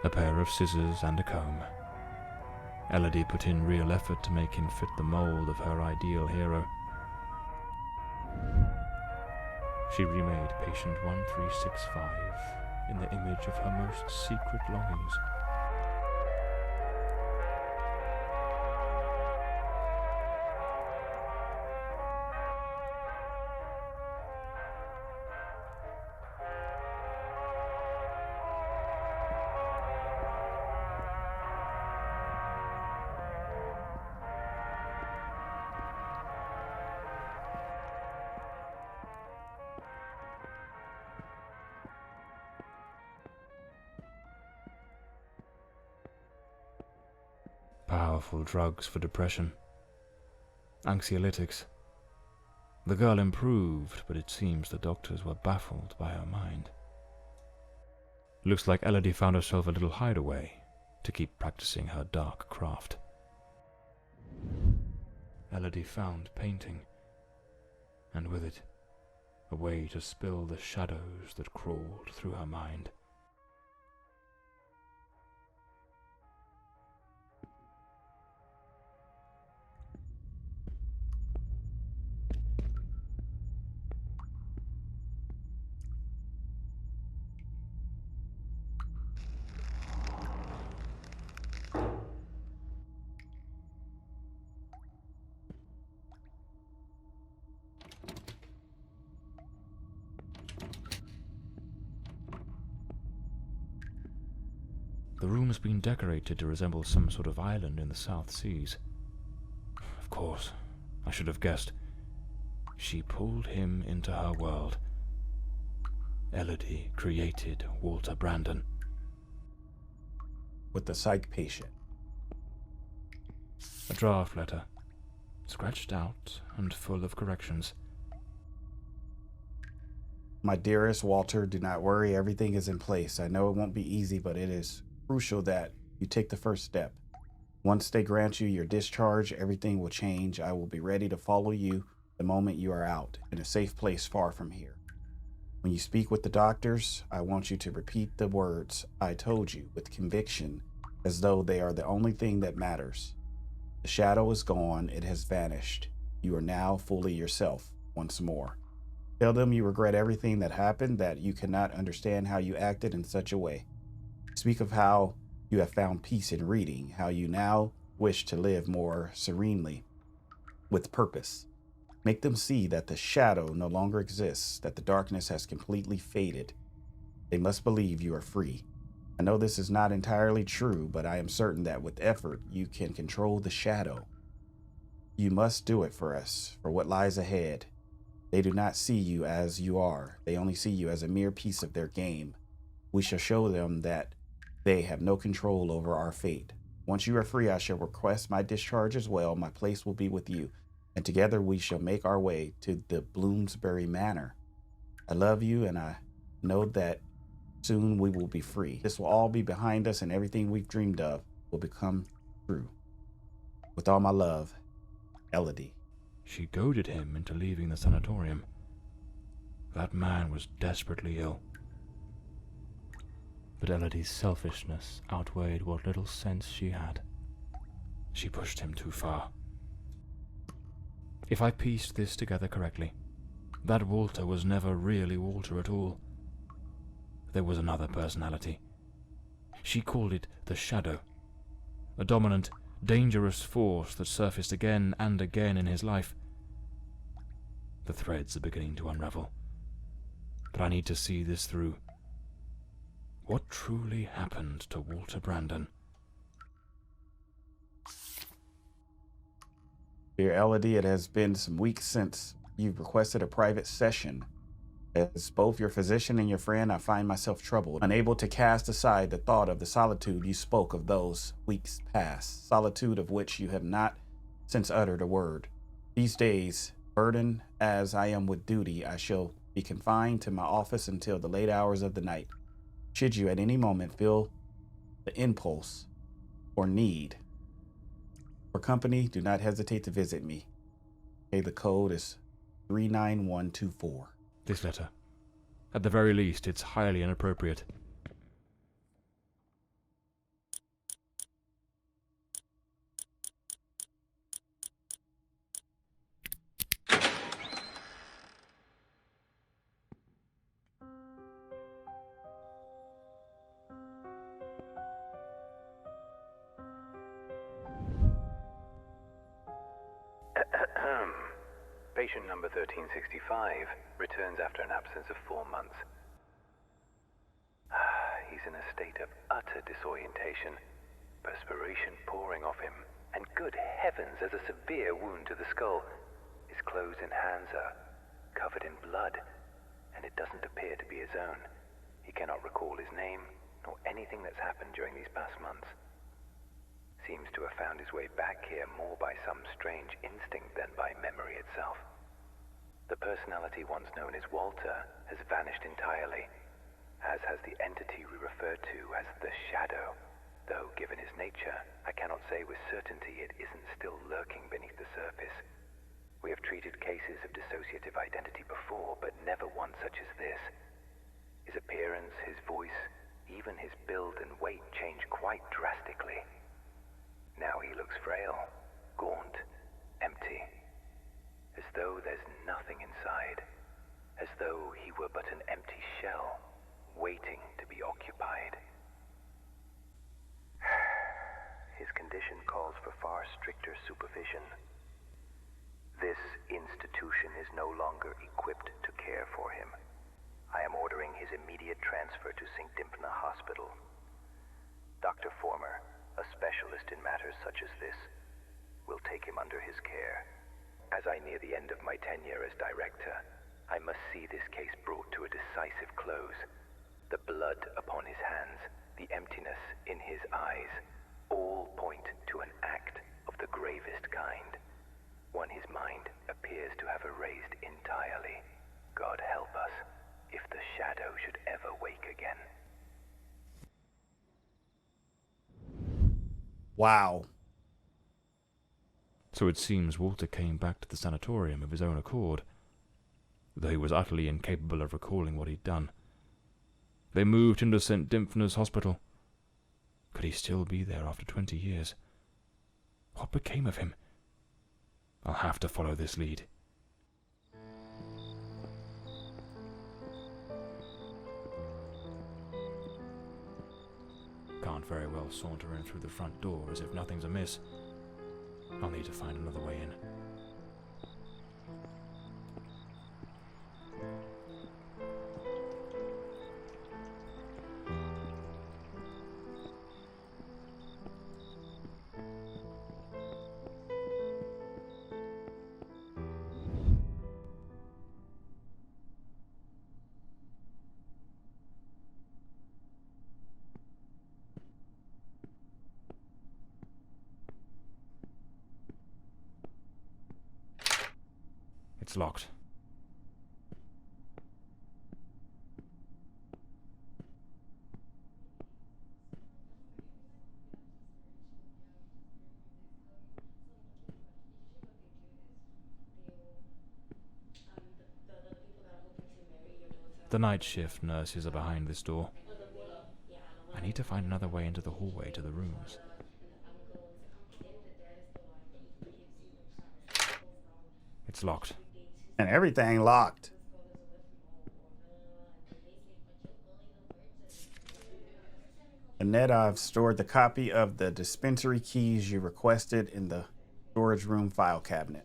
A pair of scissors and a comb. Elodie put in real effort to make him fit the mold of her ideal hero. She remade patient 1365 in the image of her most secret longings. Powerful drugs for depression. Anxiolytics. The girl improved, but it seems the doctors were baffled by her mind. Looks like Elodie found herself a little hideaway to keep practicing her dark craft. Elodie found painting, and with it, a way to spill the shadows that crawled through her mind. The room has been decorated to resemble some sort of island in the South Seas. Of course, I should have guessed. She pulled him into her world. Elodie created Walter Brandon. With the psych patient. A draft letter, scratched out and full of corrections. My dearest Walter, do not worry, everything is in place. I know it won't be easy, but it is crucial that you take the first step. Once they grant you your discharge, everything will change. I will be ready to follow you the moment you are out, in a safe place far from here. When you speak with the doctors, I want you to repeat the words I told you with conviction, as though they are the only thing that matters. The shadow is gone, it has vanished. You are now fully yourself once more. Tell them you regret everything that happened, that you cannot understand how you acted in such a way. Speak of how you have found peace in reading, how you now wish to live more serenely, with purpose. Make them see that the shadow no longer exists, that the darkness has completely faded. They must believe you are free. I know this is not entirely true, but I am certain that with effort you can control the shadow. You must do it for us, for what lies ahead. They do not see you as you are. They only see you as a mere piece of their game. We shall show them that they have no control over our fate. Once you are free, I shall request my discharge as well. My place will be with you, and together we shall make our way to the Bloomsbury Manor. I love you, and I know that soon we will be free. This will all be behind us, and everything we've dreamed of will become true. With all my love, Elodie. She goaded him into leaving the sanatorium. That man was desperately ill. But Elodie's selfishness outweighed what little sense she had. She pushed him too far. If I pieced this together correctly, that Walter was never really Walter at all. There was another personality. She called it the Shadow, a dominant, dangerous force that surfaced again and again in his life. The threads are beginning to unravel, but I need to see this through. What truly happened to Walter Brandon? Dear Elodie, it has been some weeks since you've requested a private session. As both your physician and your friend, I find myself troubled, unable to cast aside the thought of the solitude you spoke of those weeks past, solitude of which you have not since uttered a word. These days, burdened as I am with duty, I shall be confined to my office until the late hours of the night. Should you at any moment feel the impulse or need for company, do not hesitate to visit me. Okay, the code is 39124. This letter. At the very least, it's highly inappropriate. Patient number 1365 returns after an absence of 4 months. He's in a state of utter disorientation, perspiration pouring off him, and good heavens, there's a severe wound to the skull. His clothes and hands are covered in blood, and it doesn't appear to be his own. He cannot recall his name, nor anything that's happened during these past months. seems to have found his way back here more by some strange instinct than by memory itself. The personality once known as Walter has vanished entirely, as has the entity we refer to as the Shadow, though given his nature, I cannot say with certainty it isn't still lurking beneath the surface. We have treated cases of dissociative identity before, but never one such as this. His appearance, his voice, even his build and weight change quite drastically. Now he looks frail, gaunt, empty, as though there's nothing inside, as though he were but an empty shell, waiting to be occupied. His condition calls for far stricter supervision. This institution is no longer equipped to care for him. I am ordering his immediate transfer to St. Dymphna Hospital. Dr. Former, a specialist in matters such as this, will take him under his care. As I near the end of my tenure as director, I must see this case brought to a decisive close. The blood upon his hands, the emptiness in his eyes, all point to an act of the gravest kind. One his mind appears to have erased entirely. God help us, if the Shadow should ever wake again. Wow. So it seems Walter came back to the sanatorium of his own accord, though he was utterly incapable of recalling what he'd done. They moved him to St. Dymphna's Hospital. Could he still be there after 20 years? What became of him? I'll have to follow this lead. Can't very well saunter in through the front door as if nothing's amiss. I'll need to find another way in. It's locked. The night shift nurses are behind this door. I need to find another way into the hallway to the rooms. It's locked. And everything locked. Annette, I've stored the copy of the dispensary keys you requested in the storage room file cabinet.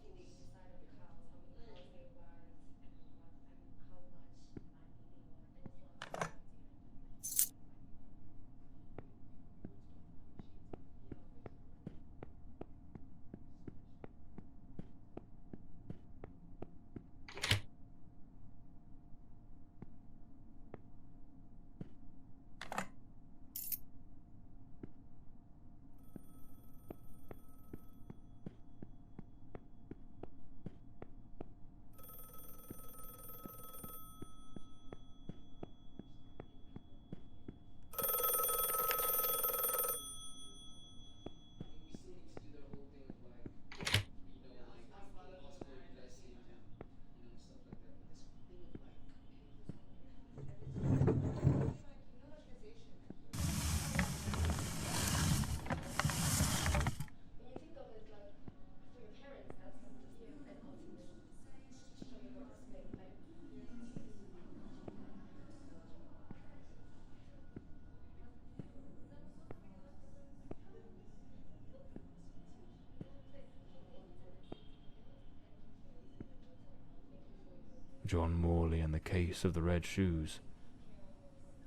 John Morley and the case of the red shoes.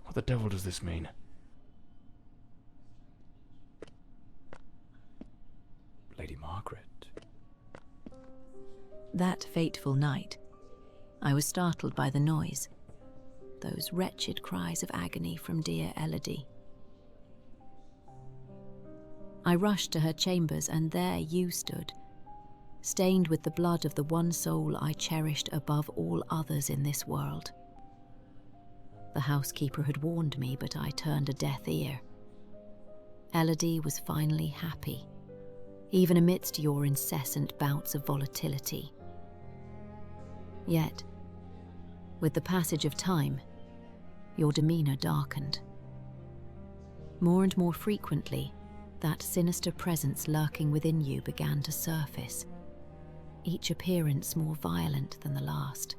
What the devil does this mean? Lady Margaret. That fateful night, I was startled by the noise. Those wretched cries of agony from dear Elodie. I rushed to her chambers, and there you stood, stained with the blood of the one soul I cherished above all others in this world. The housekeeper had warned me, but I turned a deaf ear. Elodie was finally happy, even amidst your incessant bouts of volatility. Yet, with the passage of time, your demeanour darkened. More and more frequently, that sinister presence lurking within you began to surface, each appearance more violent than the last.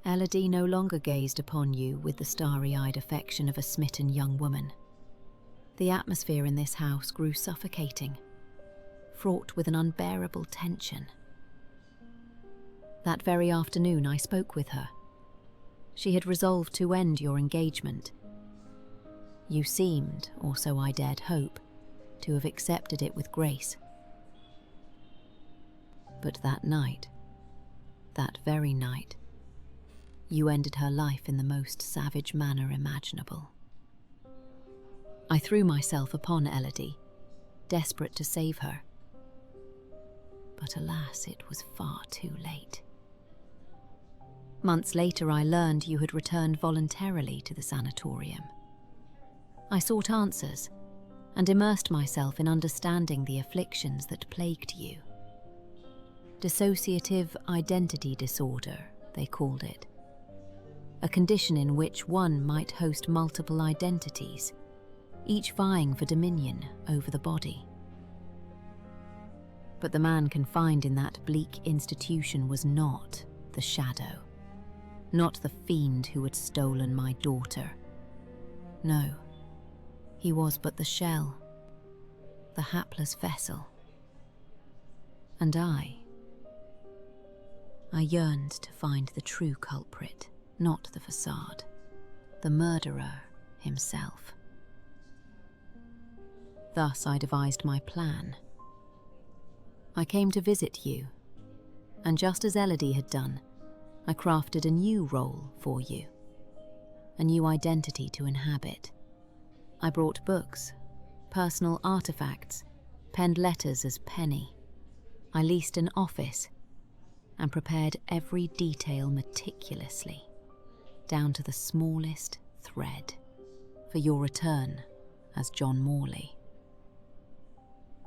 Elodie no longer gazed upon you with the starry-eyed affection of a smitten young woman. The atmosphere in this house grew suffocating, fraught with an unbearable tension. That very afternoon I spoke with her. She had resolved to end your engagement. You seemed, or so I dared hope, to have accepted it with grace. But that night, that very night, you ended her life in the most savage manner imaginable. I threw myself upon Elodie, desperate to save her. But alas, it was far too late. Months later, I learned you had returned voluntarily to the sanatorium. I sought answers and immersed myself in understanding the afflictions that plagued you. Dissociative identity disorder, they called it. A condition in which one might host multiple identities, each vying for dominion over the body. But the man confined in that bleak institution was not the shadow, not the fiend who had stolen my daughter. No, he was but the shell, the hapless vessel. And I yearned to find the true culprit, not the facade, the murderer himself. Thus I devised my plan. I came to visit you, and just as Elodie had done, I crafted a new role for you, a new identity to inhabit. I brought books, personal artifacts, penned letters as Penny. I leased an office and prepared every detail meticulously, down to the smallest thread, for your return as John Morley.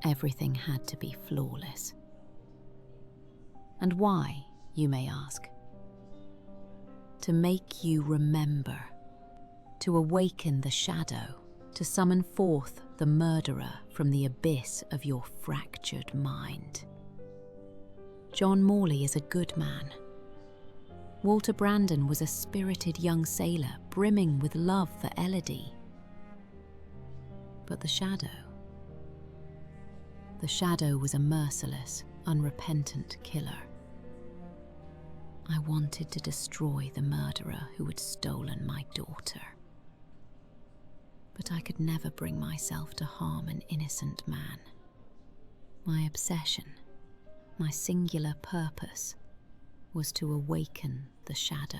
Everything had to be flawless. And why, you may ask? To make you remember, to awaken the shadow, to summon forth the murderer from the abyss of your fractured mind. John Morley is a good man. Walter Brandon was a spirited young sailor, brimming with love for Elodie. But the shadow was a merciless, unrepentant killer. I wanted to destroy the murderer who had stolen my daughter. But I could never bring myself to harm an innocent man. My obsession, my singular purpose, was to awaken the shadow.